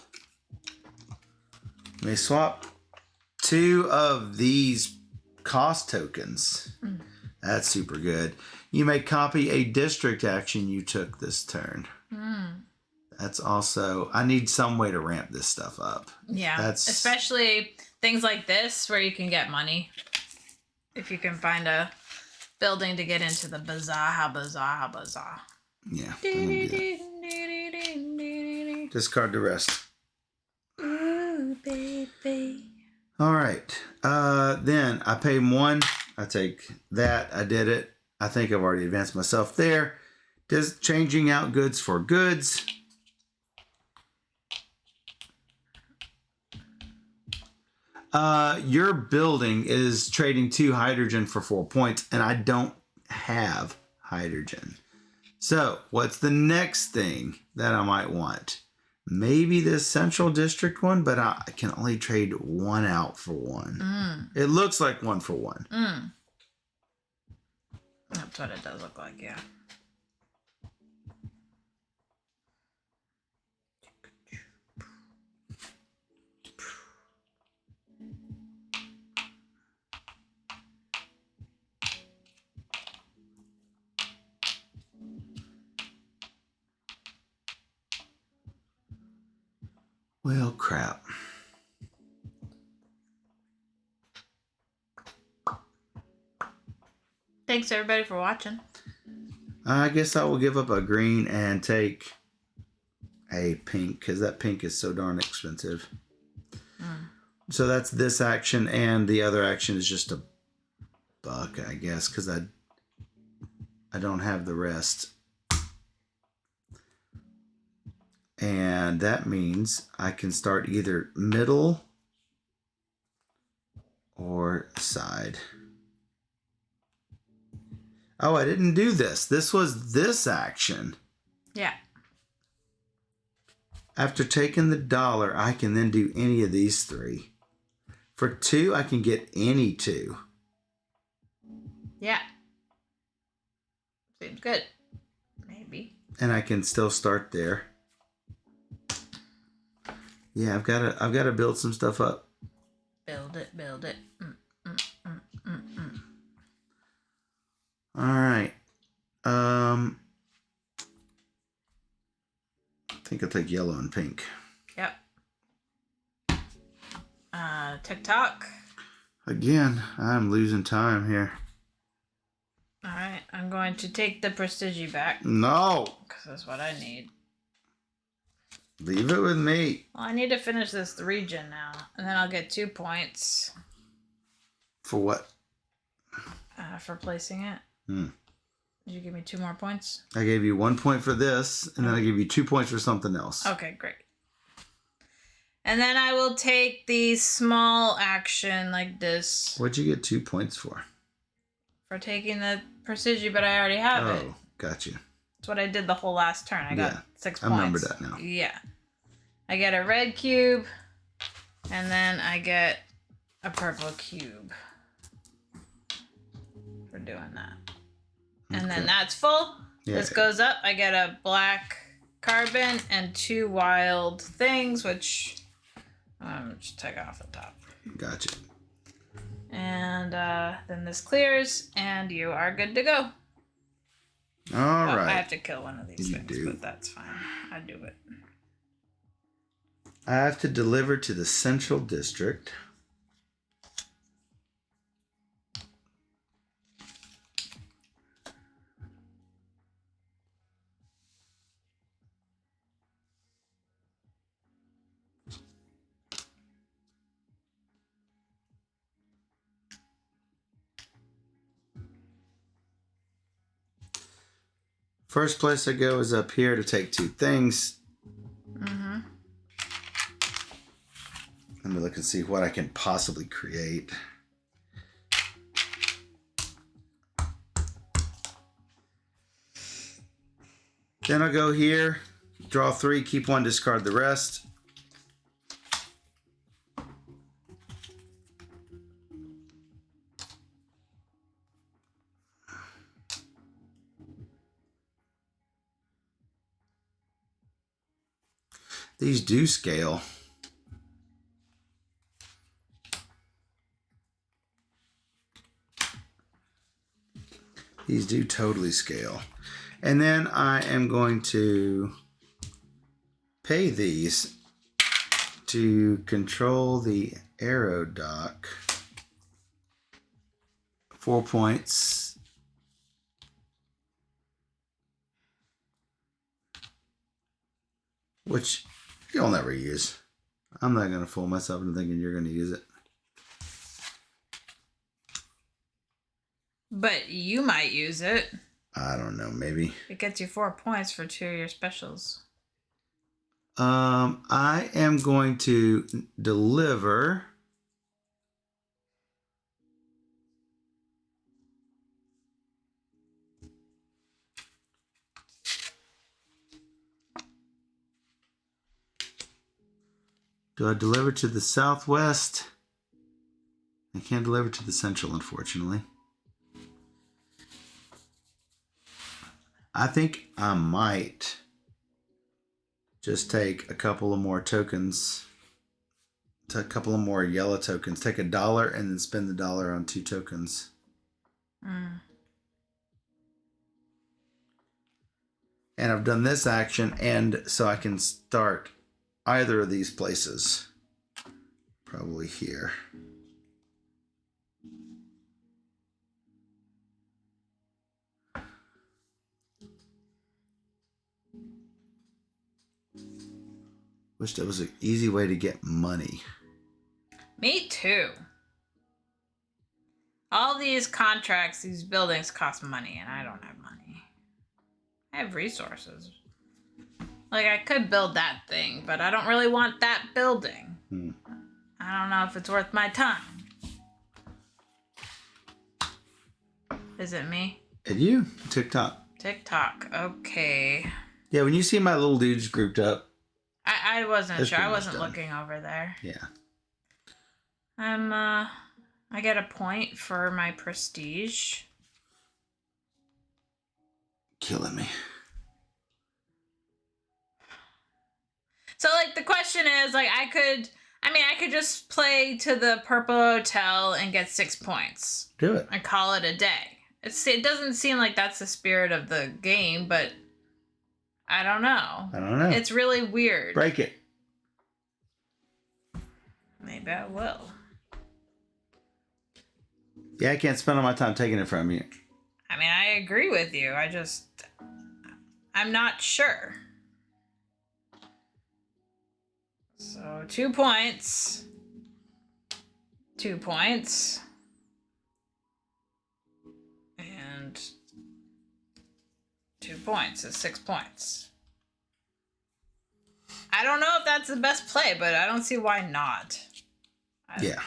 2 of these cost tokens. That's super good. You may copy a district action you took this turn. That's also... I need some way to ramp this stuff up. Yeah, especially things like this where you can get money. If you can find a building to get into the bazaar. Yeah. I'm gonna do that. Discard the rest. Ooh, baby. All right. Then I pay 1. I take that. I did it. I think I've already advanced myself there. Just changing out goods for goods. Your building is trading 2 hydrogen for 4 points, and I don't have hydrogen. So what's the next thing that I might want? Maybe this central district one, but I can only trade 1 out for 1. It looks like 1 for 1. That's what it does look like, yeah. Well, crap. Thanks everybody for watching. I guess I will give up a green and take a pink because that pink is so darn expensive. So that's this action, and the other action is just a buck, I guess, because I don't have the rest. And that means I can start either middle or side. Oh, I didn't do this. This was this action. Yeah. After taking the $1, I can then do any of these 3. For 2, I can get any 2. Yeah. Seems good. Maybe. And I can still start there. Yeah, I've got to build some stuff up. Build it. All right. I think I'll take yellow and pink. Yep. TikTok. Again, I'm losing time here. All right, I'm going to take the prestige back. No. Because that's what I need. Leave it with me. Well, I need to finish this region now, and then I'll get 2 points. For what? For placing it. Did you give me 2 more points? I gave you 1 point for this, and then I gave you 2 points for something else. Okay, great. And then I will take the small action like this. What'd you get 2 points for? For taking the prestige, but I already have it. Oh, gotcha. That's what I did the whole last turn. I got 6 points. I remember that now. Yeah. I get a red cube, and then I get a purple cube for doing that. And then that's full. Yeah. This goes up. I get a black carbon and 2 wild things, which just take off the top. Gotcha. And then this clears, and you are good to go. All right. I have to kill one of these things, but that's fine. I do it. I have to deliver to the central district. First place I go is up here to take 2 things. Let me look and see what I can possibly create. Then I'll go here, draw 3, keep 1, discard the rest. These do scale. These do totally scale. And then I am going to pay these to control the arrow dock. 4 points. which you'll never use. I'm not going to fool myself into thinking you're going to use it. But you might use it. I don't know, maybe. It gets you 4 points for 2 of your specials. I am going to deliver. Do I deliver to the southwest? I can't deliver to the central, unfortunately. I think I might just take a couple of more tokens. A couple of more yellow tokens. Take $1 and then spend the $1 on 2 tokens. And I've done this action, and so I can start either of these places. Probably here. Wish there was an easy way to get money. Me too. All these contracts, these buildings cost money, and I don't have money. I have resources. Like, I could build that thing, but I don't really want that building. I don't know if it's worth my time. Is it me? And you? TikTok. TikTok. Okay. Yeah, when you see my little dudes grouped up. I wasn't sure. I wasn't looking over there. Yeah. I get a point for my prestige. Killing me. So, like, the question is, like, I could just play to the Purple Hotel and get 6 points. Do it. And call it a day. It doesn't seem like that's the spirit of the game, but I don't know. It's really weird. Break it. Maybe I will. Yeah, I can't spend all my time taking it from you. I mean, I agree with you. I'm not sure. So 2 points. 2 points. And 2 points is 6 points. I don't know if that's the best play, but I don't see why not. Yeah.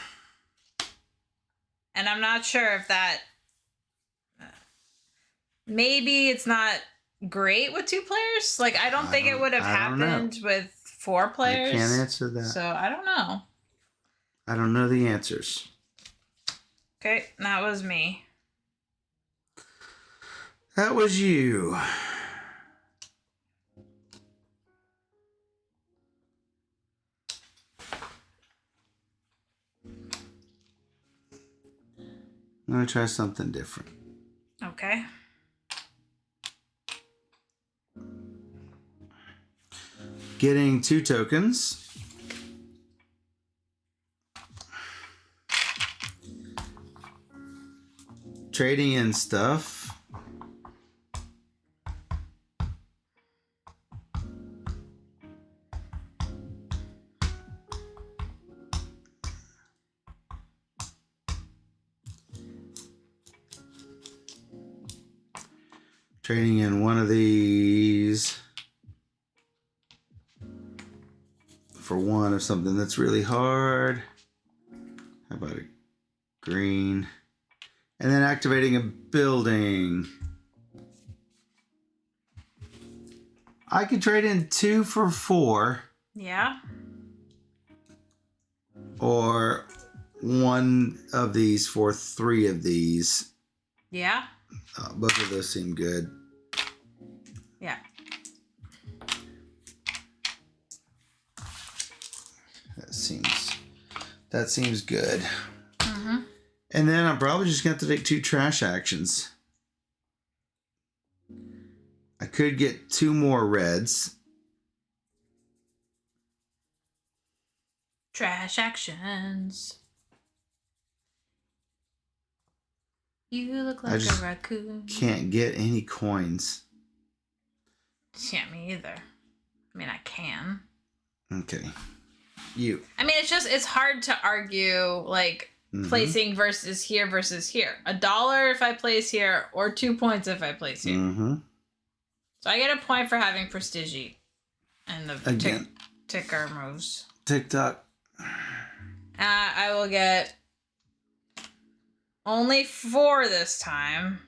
And I'm not sure if that... Maybe it's not great with 2 players. Like, I don't think it would have happened with 4 players. I can't answer that. So, I don't know. I don't know the answers. Okay, that was me. That was you. I'm going to try something different. Okay. Getting 2 tokens. Trading in stuff. Trading in one of these for one of something that's really hard. How about a green? And then activating a building. I could trade in 2 for 4. Yeah. Or one of these for 3 of these. Yeah. Both of those seem good. Yeah. That seems good. Mm-hmm. And then I'm probably just going to have to take 2 trash actions. I could get 2 more reds. Trash actions. You look like a raccoon. Can't get any coins. Yeah, me either. I mean, I can. Okay. You. I mean, it's hard to argue, like, placing versus here. $1 if I place here, or 2 points if I place here. Mm-hmm. So I get a point for having prestige. And the ticker moves. TikTok. I will get only 4 this time.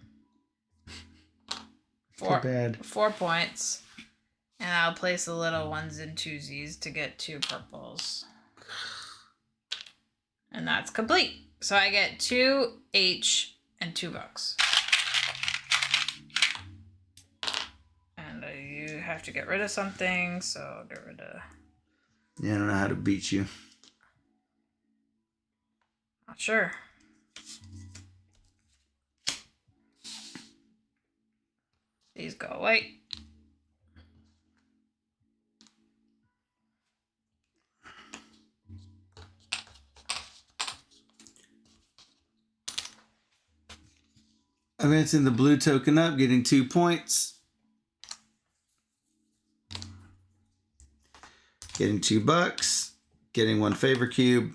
Too bad. 4 points. And I'll place the little ones and twosies to get 2 purples. And that's complete. So I get 2 H and $2. And you have to get rid of something, so I'll get rid of... Yeah, I don't know how to beat you. Not sure. These go away. Advancing the blue token up, getting 2 points. Getting $2. Getting 1 favor cube.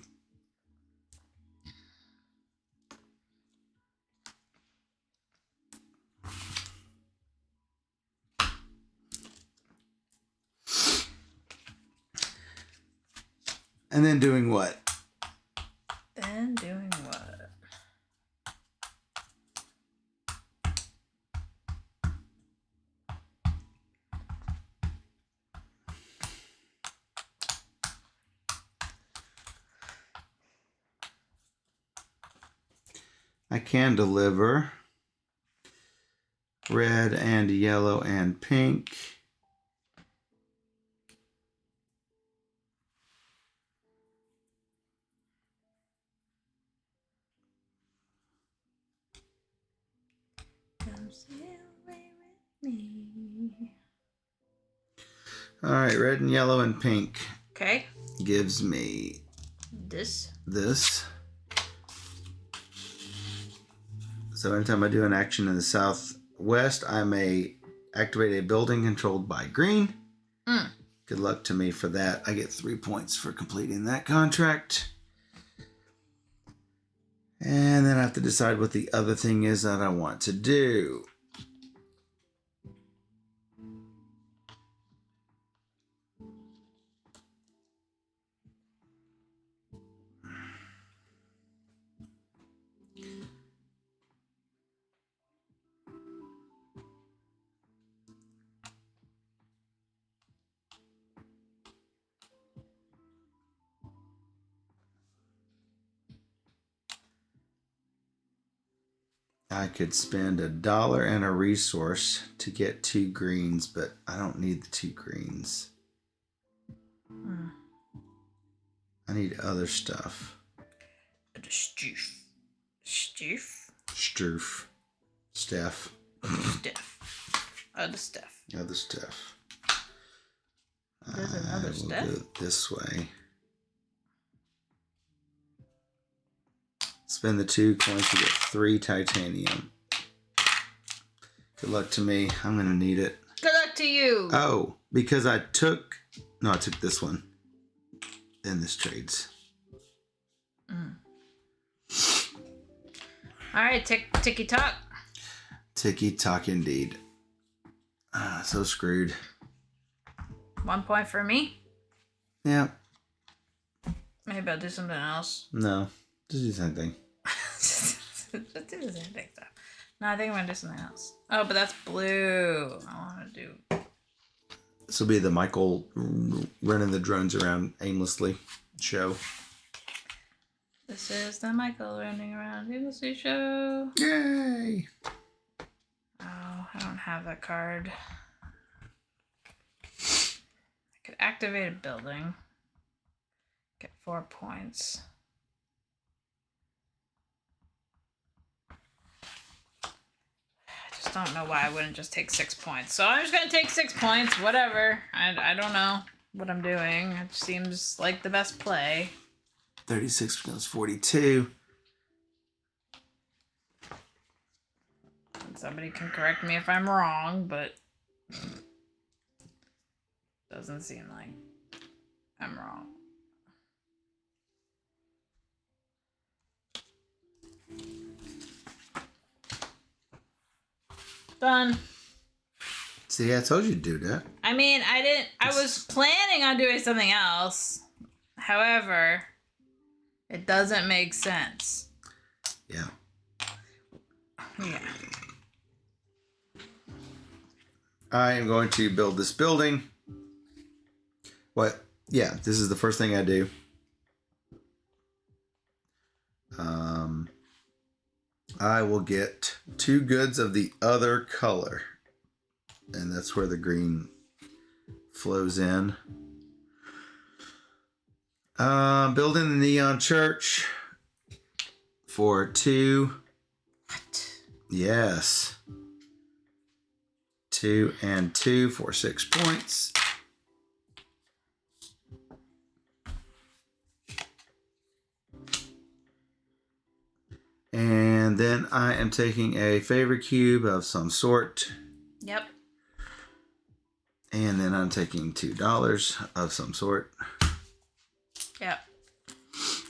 And then doing what? Then doing what? I can deliver red and yellow and pink. Come sail away with me. All right, red and yellow and pink. Okay. Gives me This. So anytime I do an action in the southwest, I may activate a building controlled by green. Good luck to me for that. I get 3 points for completing that contract. And then I have to decide what the other thing is that I want to do. I could spend $1 and a resource to get 2 greens, but I don't need the 2 greens. I need other stuff. Steph. Steph. Other stuff. Other stuff. There's another Steph. We'll go this way. Spend the 2 coins to get 3 titanium. Good luck to me. I'm going to need it. Good luck to you. Oh, because I took this one. Then this trades. All right, ticky tock. Ticky tock indeed. So screwed. 1 point for me. Yeah. Maybe I'll do something else. No. Just do something. Just do the same thing stuff. No, I think I'm gonna do something else. Oh, but that's blue. I want to do. This will be the Michael running the drones around aimlessly show. This is the Michael running around aimlessly show. Yay! Oh, I don't have that card. I could activate a building. Get 4 points. I just don't know why I wouldn't just take 6 points. So I'm just going to take 6 points. Whatever. I don't know what I'm doing. It seems like the best play. 36 becomes 42. Somebody can correct me if I'm wrong, but Doesn't seem like I'm wrong. Done. See, I told you to do that. I mean, I was planning on doing something else. However, it doesn't make sense. Yeah. Yeah. I am going to build this building. What? Yeah, this is the first thing I do. I will get 2 goods of the other color. And that's where the green flows in. Building the neon church for 2. What? Yes. 2 and 2 for 6 points. And then I am taking a favor cube of some sort. Yep. And then I'm taking $2 of some sort. Yep.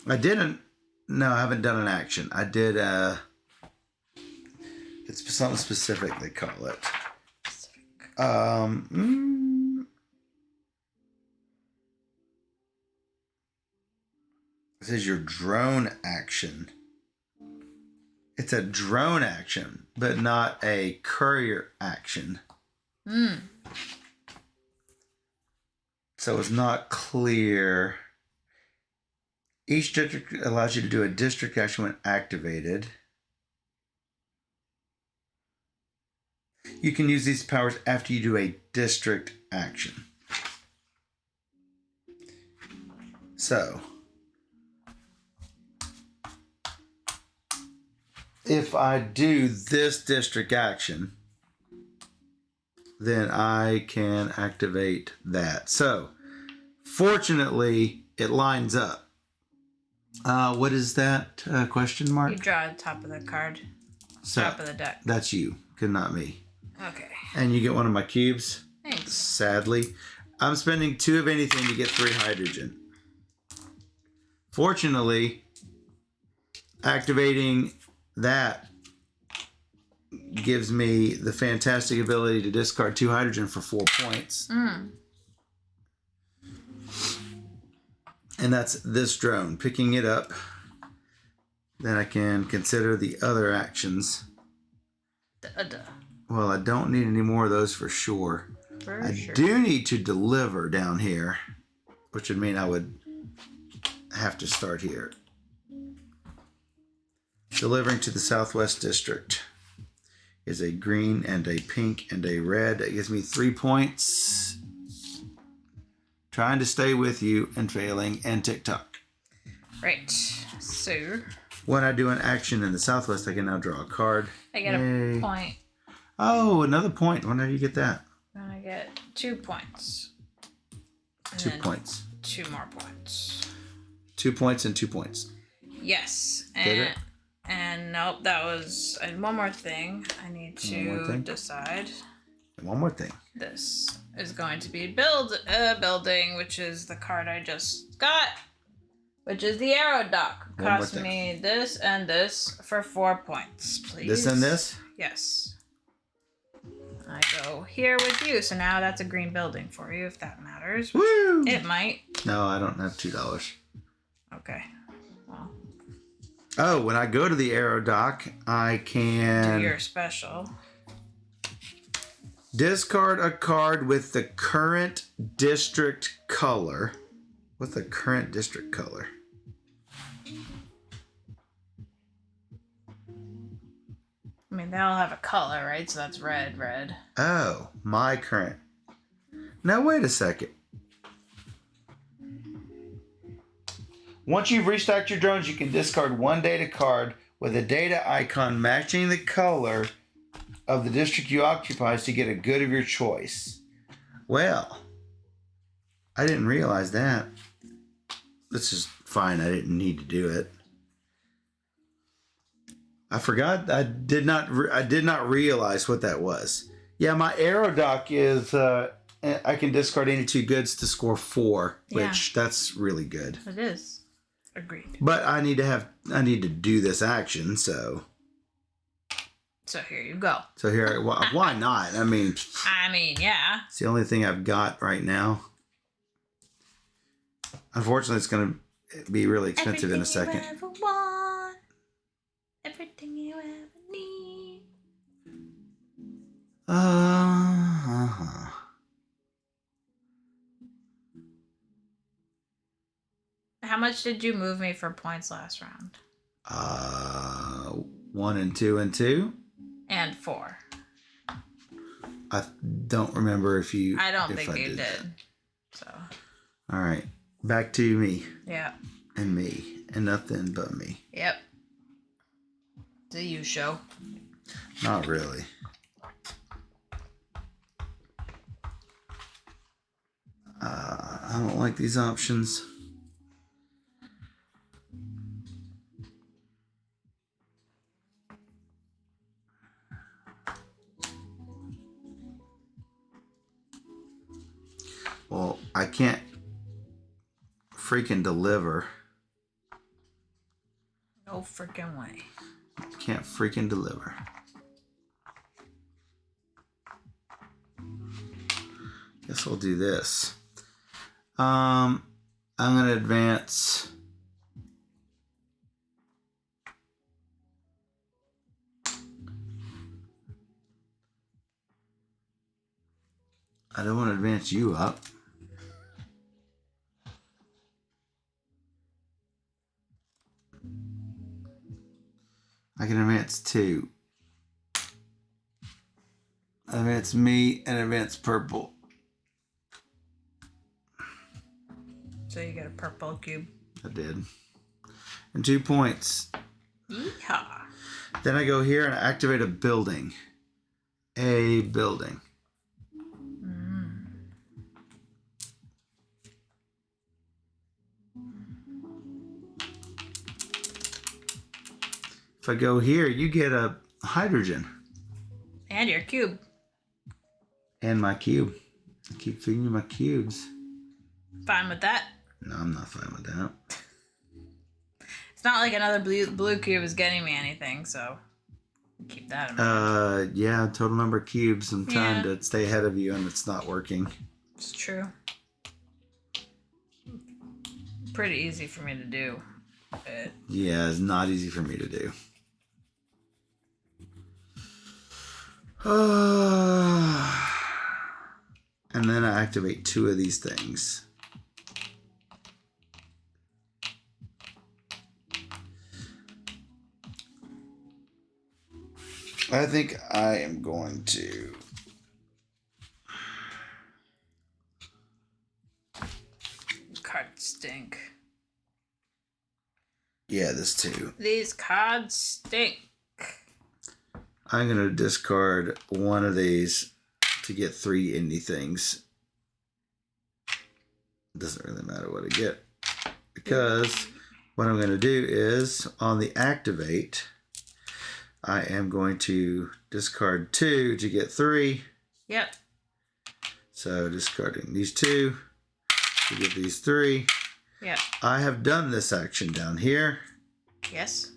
I haven't done an action. I did it's something specific they call it. It says your drone action. It's a drone action, but not a courier action. So it's not clear. Each district allows you to do a district action when activated. You can use these powers after you do a district action. So, if I do this district action, then I can activate that. So, fortunately, it lines up. What is that question mark? You draw the top of the card. So, Top of the deck. that's you, not me. Okay. And you get one of my cubes. Thanks. Sadly, I'm spending 2 of anything to get 3 hydrogen. Fortunately, activating that gives me the fantastic ability to discard 2 hydrogen for 4 points. And that's this drone. Picking it up, then I can consider the other actions. Well, I don't need any more of those for sure. I do need to deliver down here, which would mean I would have to start here. Delivering to the Southwest District is a green and a pink and a red. That gives me 3 points. Trying to stay with you and failing and TikTok. Right. So when I do an action in the Southwest, I can now draw a card. I get a point. Oh, another point. When did you get that? And I get 2 points. And 2 points. 2 more points. 2 points and 2 points. Yes. Did it? And nope, that was and one more thing I need to decide. And one more thing. This is going to be building, which is the card I just got, which is the arrow dock. Cost me this and this for 4 points, please. This and this? Yes. I go here with you, so now that's a green building for you, if that matters. Woo! It might. No, I don't have $2. Okay. Well. Oh, when I go to the arrow dock, I can do your special. Discard a card with the current district color. What's the current district color? I mean, they all have a color, right? So that's red. Oh, my current. Now, wait a second. Once you've restacked your drones, you can discard 1 data card with a data icon matching the color of the district you occupy to get a good of your choice. Well, I didn't realize that. This is fine. I didn't need to do it. I forgot. I did not realize what that was. Yeah, my arrow dock is I can discard any 2 goods to score 4, which that's really good. It is. Agreed. But I need to do this action, so. So here you go. So here, why not? I mean, yeah. It's the only thing I've got right now. Unfortunately, it's going to be really expensive in a second. Everything you ever want. Everything you ever need. How much did you move me for points last round? 1 and 2 and 2. And 4. I don't remember if you. I don't think you did. That. So. All right, back to me. Yeah. And me, and nothing but me. Yep. It's a you show. Not really. I don't like these options. Well, I can't freaking deliver. No freaking way. Can't freaking deliver. Guess we'll do this. I'm gonna advance. I don't want to advance you up. I can advance 2. Advance me and advance purple. So you get a purple cube. I did. And 2 points. Yeehaw. Then I go here and activate a building. A building. If I go here, you get a hydrogen. And your cube. And my cube. I keep feeding you my cubes. Fine with that? No, I'm not fine with that. It's not like another blue cube is getting me anything, so keep that in mind. Yeah, total number of cubes. I'm trying to stay ahead of you and it's not working. It's true. Pretty easy for me to do. But... Yeah, it's not easy for me to do. And then I activate 2 of these things. I think I am going to cards stink. Yeah, this too. These cards stink. I'm going to discard 1 of these to get 3 indie things. It doesn't really matter what I get. Because what I'm going to do is, on the activate, I am going to discard 2 to get 3. Yep. So discarding these 2 to get these 3. Yep. I have done this action down here. Yes.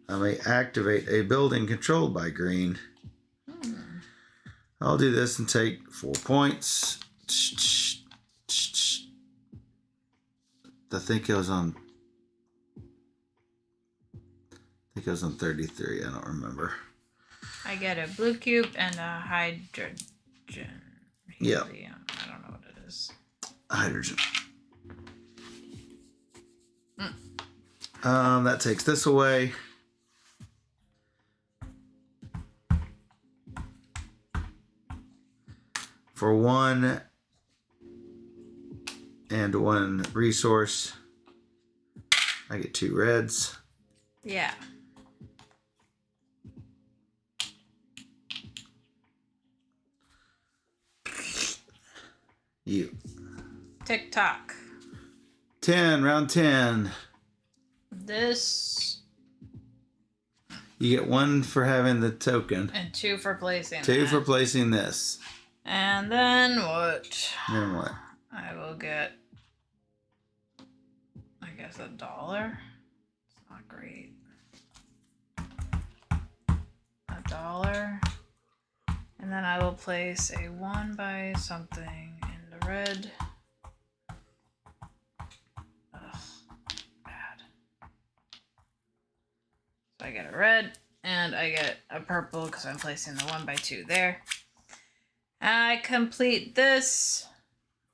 I may activate a building controlled by green. I'll do this and take 4 points. I think it was on 33. I don't remember. I get a blue cube and a hydrogen. Yeah. I don't know what it is. Hydrogen. That takes this away. For 1 and 1 resource, I get 2 reds. Yeah. You. Tick tock. 10, round 10. This. You get 1 for having the token. And 2 for placing 2 that. for placing this. And then what? Then what? I will get, I guess, $1. It's not great. $1. And then I will place a 1 by something in the red. Ugh, bad. So I get a red, and I get a purple because I'm placing the 1 by 2 there. And I complete this.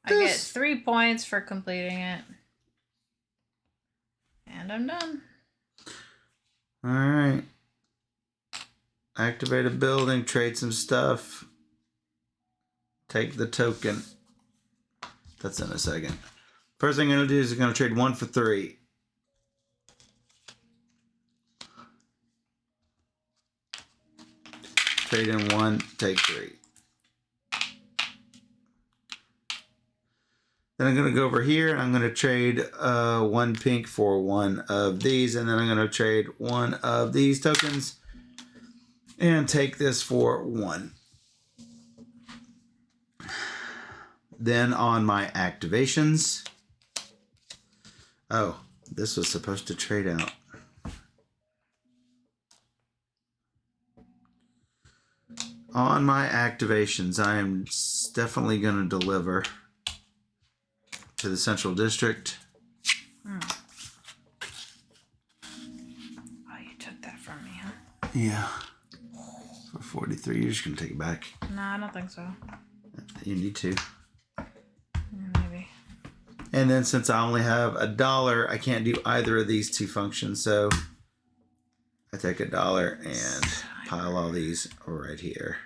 I get 3 points for completing it. And I'm done. All right. Activate a building, trade some stuff. Take the token. That's in a second. First thing I'm going to do is I'm going to trade 1 for 3. Trade in 1, take 3. Then I'm going to go over here and I'm going to trade 1 pink for 1 of these. And then I'm going to trade 1 of these tokens and take this for 1. Then on my activations. Oh, this was supposed to trade out. On my activations, I am definitely going to deliver to the Central District. Oh, you took that from me, huh? Yeah. For 43, you're just going to take it back. No, I don't think so. You need to. Maybe. And then since I only have $1, I can't do either of these 2 functions. So I take $1 and pile all these right here.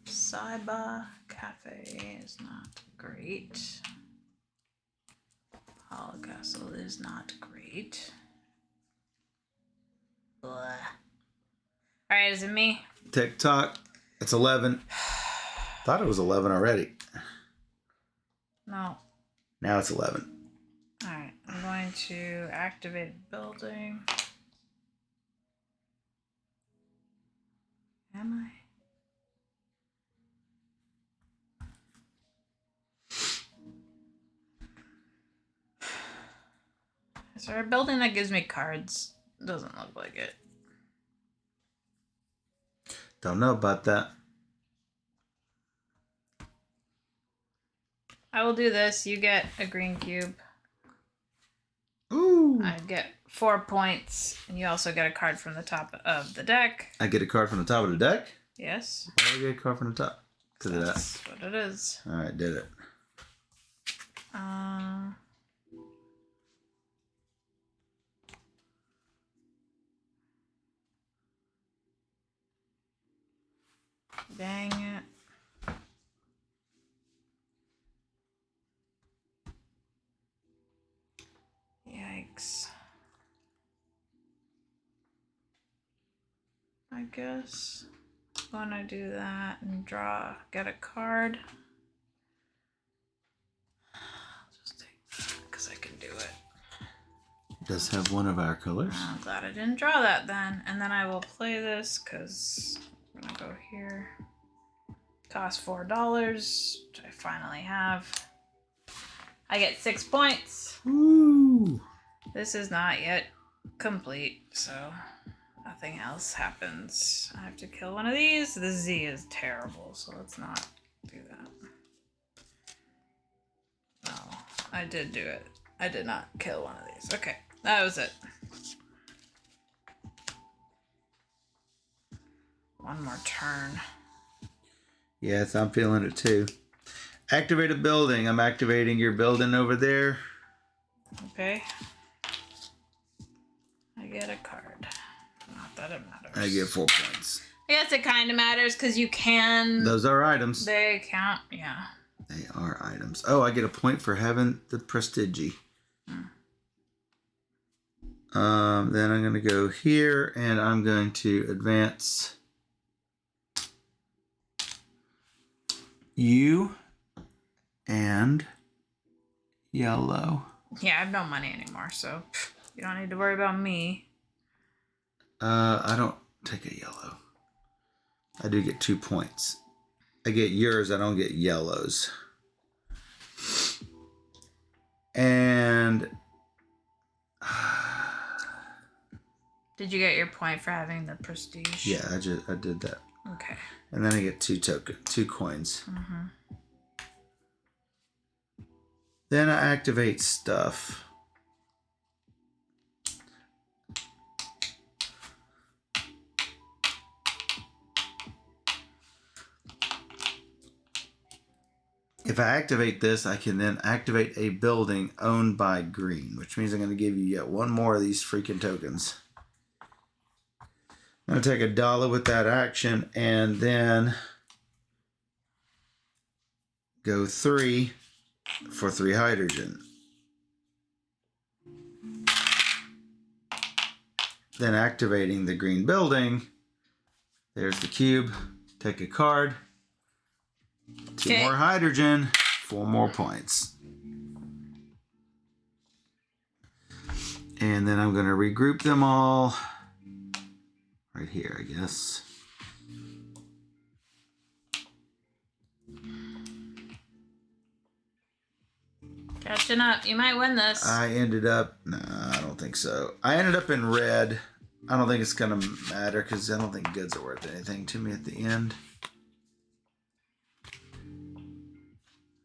Cyber Cafe is not great. Hollow Castle is not great. Blah. Alright, is it me? TikTok. It's 11. Thought it was 11 already. No. Now it's 11. Alright, I'm going to activate building. Am I? Is there a building that gives me cards? Doesn't look like it. Don't know about that. I will do this. You get a green cube. Ooh. I get 4 points. And you also get a card from the top of the deck. I get a card from the top of the deck? Yes. Why do I get a card from the top? That's what it is. All right, did it. Dang it. Yikes. I guess I'm gonna do that and get a card. I'll just take that because I can do it. It does have one of our colors. I'm glad I didn't draw that then. And then I will play this because I'm gonna go here. Cost $4, which I finally have. I get 6 points. Ooh. This is not yet complete, so nothing else happens. I have to kill one of these. The Z is terrible, so let's not do that. No, I did do it. I did not kill one of these. Okay, that was it. One more turn. Yes, I'm feeling it too. Activate a building. I'm activating your building over there. Okay. I get a card. Not that it matters. I get 4 points. I guess it kind of matters because you can... Those are items. They count, yeah. They are items. Oh, I get a point for having the Prestige. Then I'm going to go here and I'm going to advance you and yellow. Yeah, I have no money anymore, so you don't need to worry about me. I don't take a yellow. I do get 2 points. I get yours, I don't get yellows. And Did you get your point for having the prestige? yeah, I did that. Okay. And then I get 2 coins. Mm-hmm. Then I activate stuff. If I activate this, I can then activate a building owned by green, which means I'm going to give you yet one more of these freaking tokens. I'm going to take $1 with that action and then go 3 for 3 hydrogen. Then activating the green building. There's the cube. Take a card. 2 more hydrogen. 4 more points. And then I'm going to regroup them all right here, I guess. Catching up. You might win this. I ended up... No, I don't think so. I ended up in red. I don't think it's going to matter because I don't think goods are worth anything to me at the end.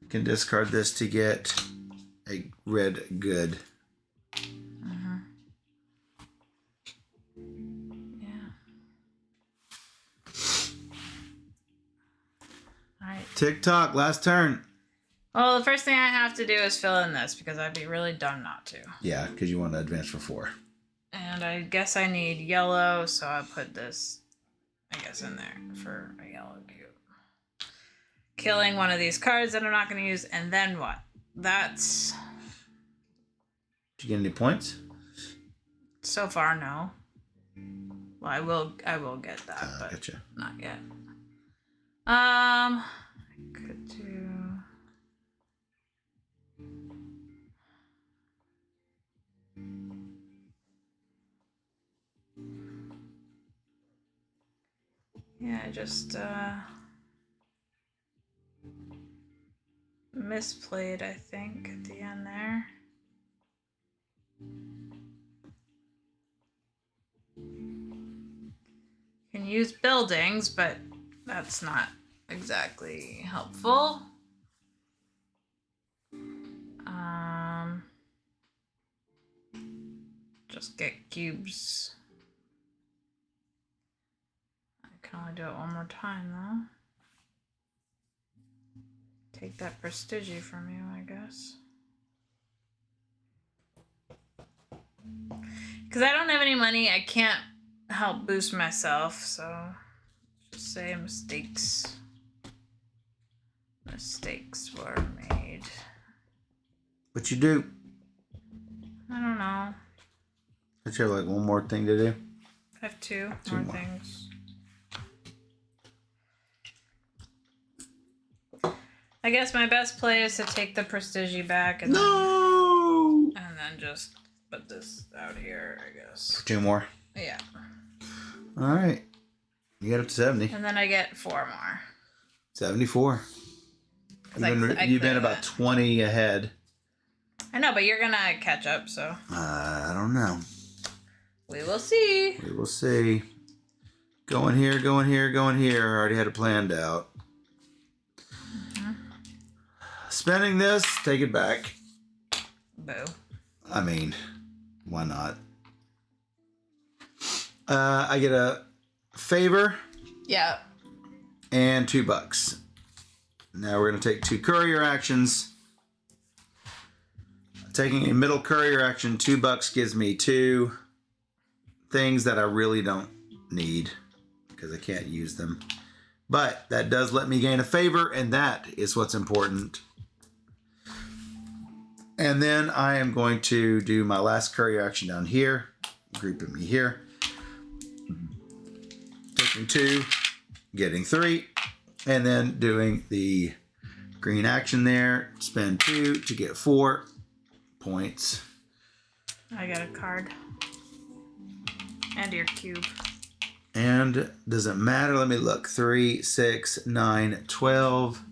I can discard this to get a red good. Mm-hmm. Yeah. All right. Tick-tock, last turn. Well, the first thing I have to do is fill in this because I'd be really dumb not to. Yeah, because you want to advance for 4. And I guess I need yellow, so I'll put this, I guess, in there for a yellow cube. Killing one of these cards that I'm not going to use, and then what? That's... Did you get any points? So far, no. Well, I will get that, but Gotcha. not yet. I could do... Yeah, I just misplayed, I think, at the end there. Can use buildings, but that's not exactly helpful. Just get cubes. I can only do it one more time, though. Take that prestige from you, I guess. Because I don't have any money, I can't help boost myself, so just say mistakes. Mistakes were made. What you do? I don't know. Don't you have like one more thing to do? I have two Two more more. things. I guess my best play is to take the prestige back and then just put this out here, I guess. 2 more. Yeah. All right. You get up to 70. And then I get 4 more. 74. You've been about 20 ahead. I know, but you're gonna catch up, so. I don't know. We will see. We will see. Going here, going here, going here. I already had it planned out. Mm-hmm. Spending this, take it back. Boo. I mean, why not? I get a favor. Yeah. And $2. Now we're going to take 2 courier actions. Taking a middle courier action, $2 gives me 2 things that I really don't need because I can't use them. But that does let me gain a favor, and that is what's important. And then I am going to do my last courier action down here, grouping me here. Taking 2, getting 3, and then doing the green action there. Spend 2 to get 4 points. I got a card. And your cube. And doesn't matter. Let me look. 3, 6, 9, 12.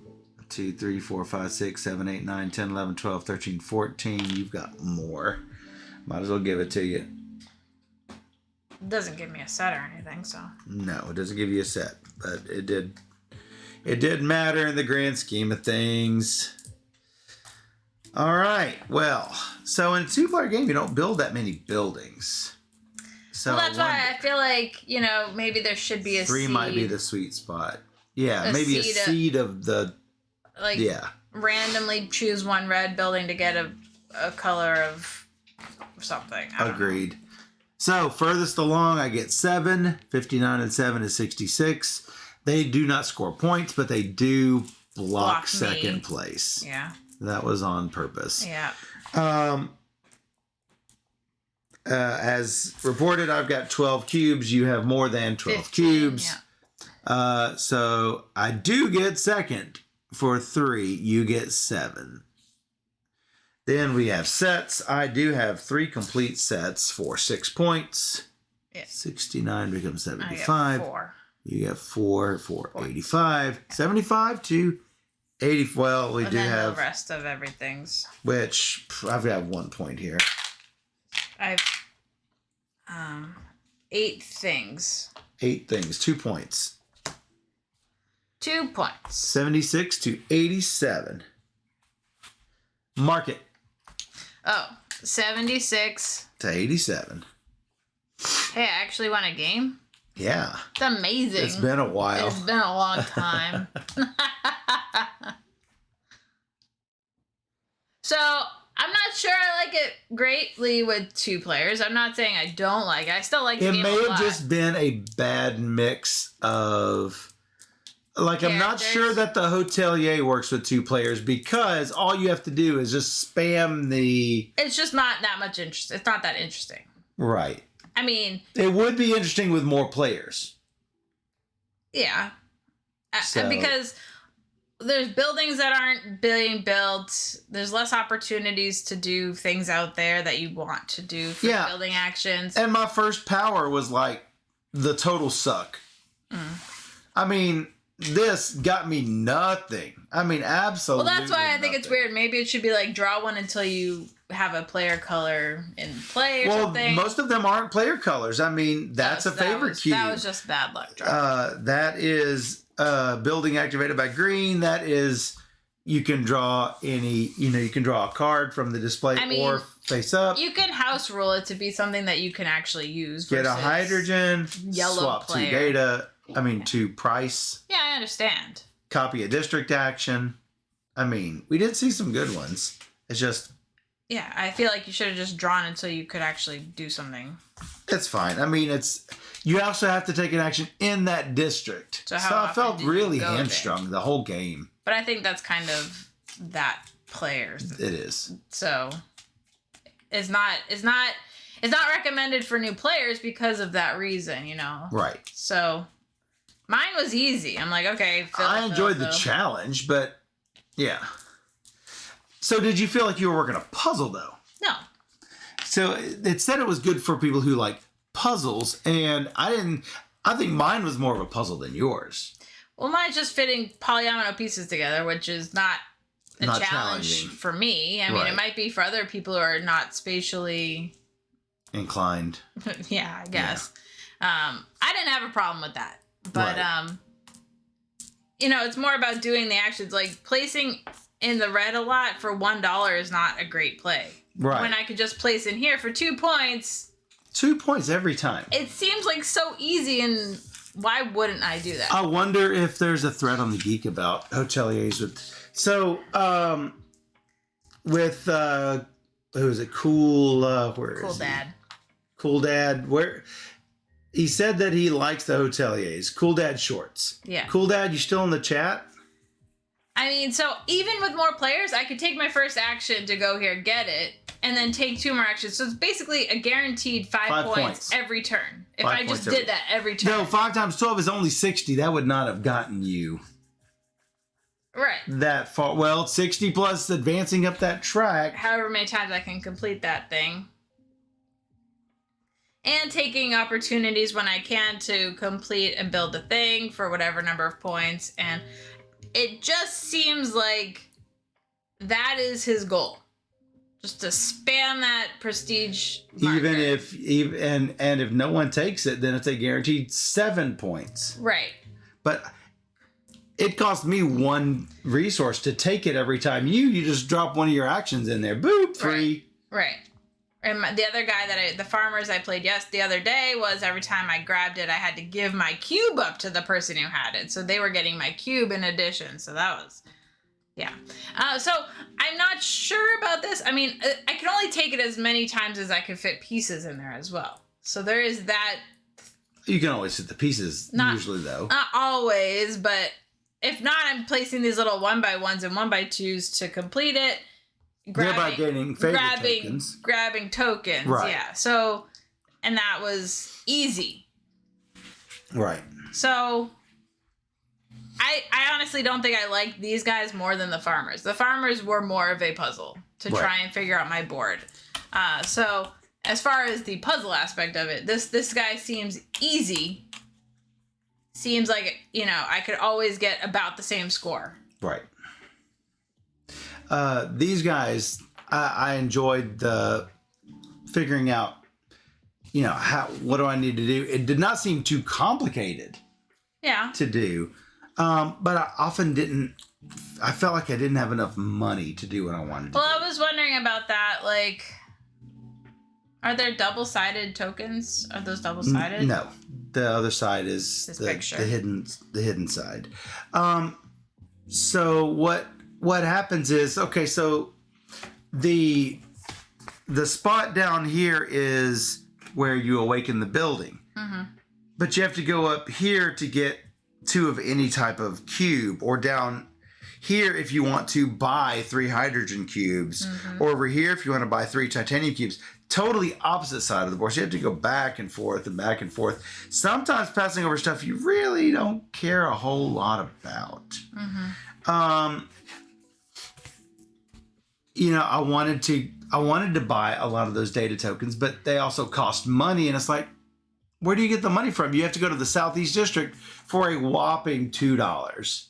2, 3, 4, 5, 6, 7, 8, 9, 10, 11, 12, 13, 14. You've got more. Might as well give it to you. It doesn't give me a set or anything, so. No, it doesn't give you a set. But it did. It did matter in the grand scheme of things. All right. Well, so in a 2-player game, you don't build that many buildings. So well, that's why I feel like, maybe there should be a 3 seed. might be the sweet spot. Yeah, maybe a seed of the... Like, randomly choose one red building to get a color of something. Agreed. So, furthest along, I get 7. 59 and 7 is 66. They do not score points, but they do block second place. Yeah. That was on purpose. Yeah. As reported, I've got 12 cubes. You have more than 12 15, cubes. Yeah. So I do get second for 3. You get 7. Then we have sets. I do have 3 complete sets for 6 points. Yeah. 69 becomes 75. I get 4. You get 4 for 85. Yeah. 75 to 80. Well, we do have the rest of everything's. Which I've got 1 point here. I've 8 things. 8 things. 2 points. 2 points. 76 to 87. Mark it. Oh, 76 to 87. Hey, I actually won a game. Yeah. It's amazing. It's been a while. It's been a long time. So, I'm not sure I like it greatly with 2 players. I'm not saying I don't like it. I still like the game a lot. It may have just been a bad mix of... Like, I'm not sure that the hotelier works with 2 players because all you have to do is just spam the... It's just not that much interest. It's not that interesting. Right. I mean... It would be interesting with more players. Yeah. Because there's buildings that aren't being built. There's less opportunities to do things out there that you want to do for building actions. And my first power was like the total suck. I mean... This got me nothing. I mean, absolutely. Well, that's why I think it's nothing. weird. Maybe it should be like draw one until you have a player color in play or something. Well, most of them aren't player colors. I mean, that's a favorite cube. That was just bad luck. That is building activated by green. That is, you can draw any, you can draw a card from the display or face up. You can house rule it to be something that you can actually use. Get a hydrogen, yellow swap player. 2 data. To price. Yeah, I understand. Copy a district action. I mean, we did see some good ones. It's just... Yeah, I feel like you should have just drawn until you could actually do something. It's fine. I mean, you also have to take an action in that district. So I felt really hamstrung the whole game. But I think that's kind of that players. It is. So it's not recommended for new players because of that reason, Right. So mine was easy. I'm like, okay. I enjoyed the challenge, but yeah. So did you feel like you were working a puzzle though? No. So it said it was good for people who like puzzles, and I think mine was more of a puzzle than yours. Well, mine's just fitting polyomino pieces together, which is not a challenge for me. I mean, it might be for other people who are not spatially inclined. Yeah, I guess. Yeah. I didn't have a problem with that. But, it's more about doing the actions. Like, placing in the red a lot for $1 is not a great play. Right. When I could just place in here for 2 points. 2 points every time. It seems like so easy, and why wouldn't I do that? I wonder if there's a thread on the Geek about hoteliers with... So, with, who is it? Cool Dad. Cool Dad, where he said that he likes the hoteliers. Cool Dad shorts. Yeah. Cool Dad, you still in the chat? I mean, so even with more players, I could take my first action to go here, get it, and then take 2 more actions. So it's basically a guaranteed 5 points every turn. If I just did that every turn. No, 5 times 12 is only 60. That would not have gotten you that far. Well, 60 plus advancing up that track. However many times I can complete that thing. and taking opportunities when I can to complete and build the thing for whatever number of points. And it just seems like that is his goal. Just to spam that prestige marker. And if no one takes it, then it's a guaranteed 7 points. Right. But it cost me 1 resource to take it every time. You just drop one of your actions in there. Boop, free. Right. And the other guy the farmers I played the other day was every time I grabbed it, I had to give my cube up to the person who had it. So they were getting my cube in addition. So that was, yeah. So I'm not sure about this. I mean, I can only take it as many times as I can fit pieces in there as well. So there is that. You can always fit the pieces, usually, though. Not always, but if not, I'm placing these little 1x1s and 1x2s to complete it. Thereby gaining tokens. Grabbing tokens, right. Yeah. So, and that was easy. Right. So, I honestly don't think I liked these guys more than the farmers. The farmers were more of a puzzle to try and figure out my board. So, as far as the puzzle aspect of it, this guy seems easy. Seems like, I could always get about the same score. Right. These guys, I enjoyed the figuring out, what do I need to do? It did not seem too complicated to do. But I often I felt like I didn't have enough money to do what I wanted to do. Well, I was wondering about that. Like, are there double-sided tokens? Are those double-sided? No. The other side is the hidden side. So what happens is, okay, so the spot down here is where you awaken the building. Mm-hmm. But you have to go up here to get 2 of any type of cube, or down here if you want to buy 3 hydrogen cubes, or over here if you want to buy 3 titanium cubes. Totally opposite side of the board. So you have to go back and forth and back and forth. Sometimes passing over stuff you really don't care a whole lot about. Mm-hmm. I wanted to buy a lot of those data tokens, but they also cost money, and it's like, where do you get the money from? You have to go to the Southeast District for a whopping $2.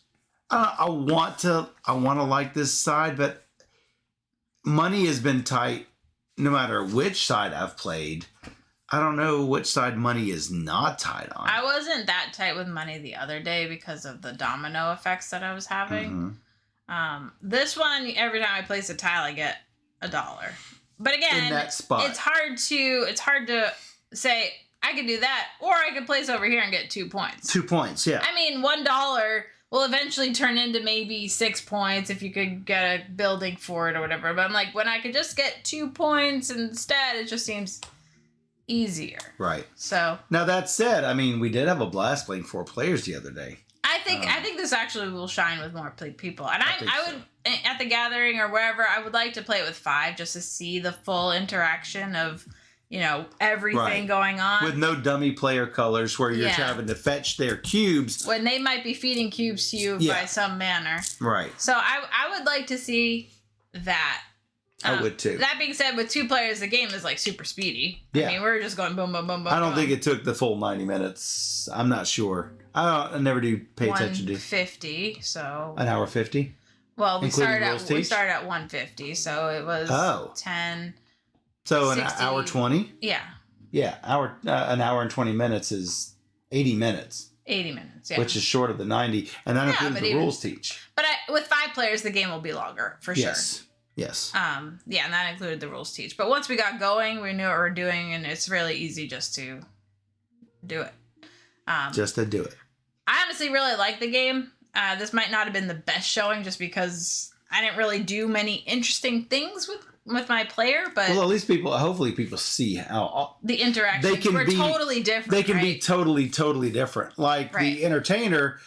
I want to like this side, but money has been tight no matter which side I've played. I don't know which side money is not tight on. I wasn't that tight with money the other day because of the domino effects that I was having. Mm-hmm. This one, every time I place a tile, I get $1. But again, in that spot, it's hard to say I could do that, or I could place over here and get 2 points. 2 points, yeah. I mean, $1 will eventually turn into maybe 6 points if you could get a building for it or whatever. But I'm like, when I could just get 2 points instead, it just seems easier. Right. So now that said, I mean, we did have a blast playing 4 players the other day. I think this actually will shine with more people, and I would at the gathering or wherever, I would like to play it with 5 just to see the full interaction of everything going on. With no dummy player colors where you're having to fetch their cubes. When they might be feeding cubes to you by some manner. Right. So I would like to see that. I would too. That being said, with 2 players, the game is like super speedy. Yeah. I mean, we're just going boom, boom, boom, boom. I don't think it took the full 90 minutes. I'm not sure. I never do pay attention to 150, so. An hour 50? Well, we started at 150, so it was 10. So 60, an hour 20? Yeah. Yeah, an hour and 20 minutes is 80 minutes. 80 minutes, yeah. Which is short of the 90, and that includes the rules teach. But with 5 players, the game will be longer, for sure. Yes. And that included the rules teach. But once we got going, we knew what we were doing, and it's really easy just to do it. Just to do it. I honestly really like the game. This might not have been the best showing just because I didn't really do many interesting things with my player, but at least hopefully people see how the interactions were totally different. They can be totally different. Like the entertainer,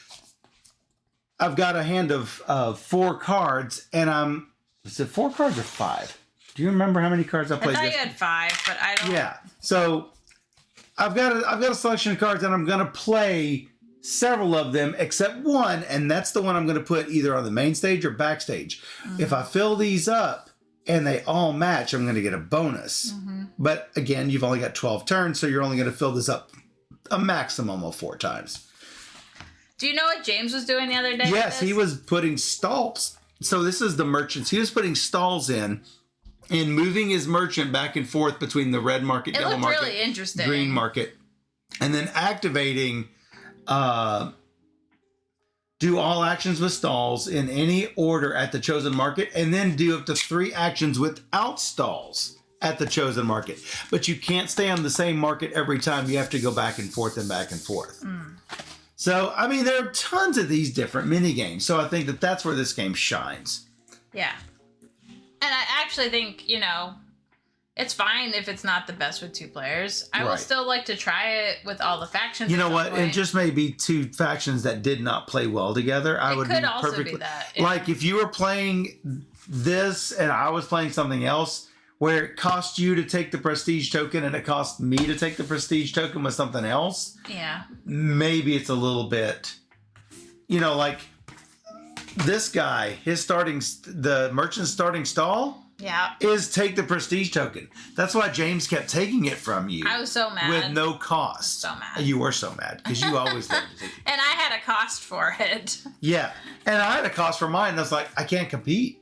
I've got a hand of 4 cards, and is it 4 cards or 5? Do you remember how many cards I played? I thought you had 5, but I don't. Yeah, so I've got a selection of cards, and I'm gonna play several of them except one, and that's the one I'm going to put either on the main stage or backstage. Mm-hmm. If I fill these up, and they all match, I'm going to get a bonus. But again, you've only got 12 turns, so you're only going to fill this up a maximum of 4 times. Do you know what James was doing the other day? Yes, he was putting stalls. So this is the merchants. He was putting stalls in and moving his merchant back and forth between the red market, yellow market, really interesting. Green market, and then activating do all actions with stalls in any order at the chosen market, and then do up to 3 actions without stalls at the chosen market. But you can't stay on the same market every time. You have to go back and forth and back and forth. So, I mean, there are tons of these different mini games. So I think that that's where this game shines. Yeah. And I actually think, it's fine if it's not the best with 2 players. I will still like to try it with all the factions. You know what? It just may be 2 factions that did not play well together. I would could be also perfectly be that. Like if you were playing this and I was playing something else where it cost you to take the prestige token and it cost me to take the prestige token with something else. Yeah. Maybe it's a little bit, like this guy, the merchant's starting stall. Yeah. Is take the prestige token. That's why James kept taking it from you. I was so mad. With no cost. So mad. You were so mad because you always loved to take it. And I had a cost for it. Yeah. And I had a cost for mine. And I was like, I can't compete.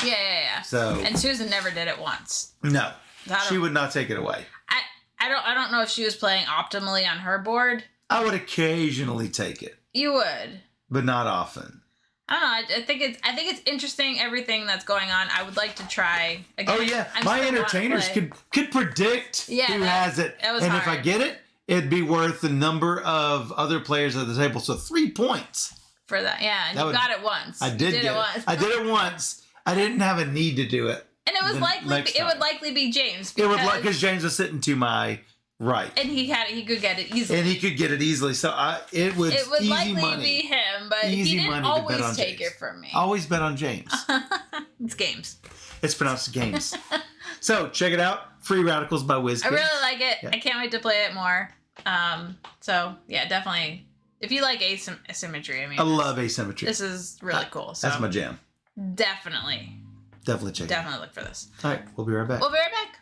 Yeah. So. And Susan never did it once. No. She would not take it away. I don't know if she was playing optimally on her board. I would occasionally take it. You would. But not often. I don't know. I think it's interesting everything that's going on. I would like to try again. Oh yeah, my entertainers could predict who has it, that was and hard. if I get it, it'd be worth the number of other players at the table. So 3 points for that. Yeah, and you got it once. I did get it once. I did it once. I didn't have a need to do it. And it was would likely be James. Because James was sitting to my right, and he could get it easily. So it would easy likely money. be him, but easy he didn't money always to bet on take James. it from me. Always bet on James. It's games. It's pronounced games. So check it out. Free Radicals by WizKids. I really like it. Yeah. I can't wait to play it more. So yeah, definitely. If you like asymmetry, I love asymmetry. This is really cool. So that's my jam. Definitely check it out. Definitely look for this. All right, we'll be right back.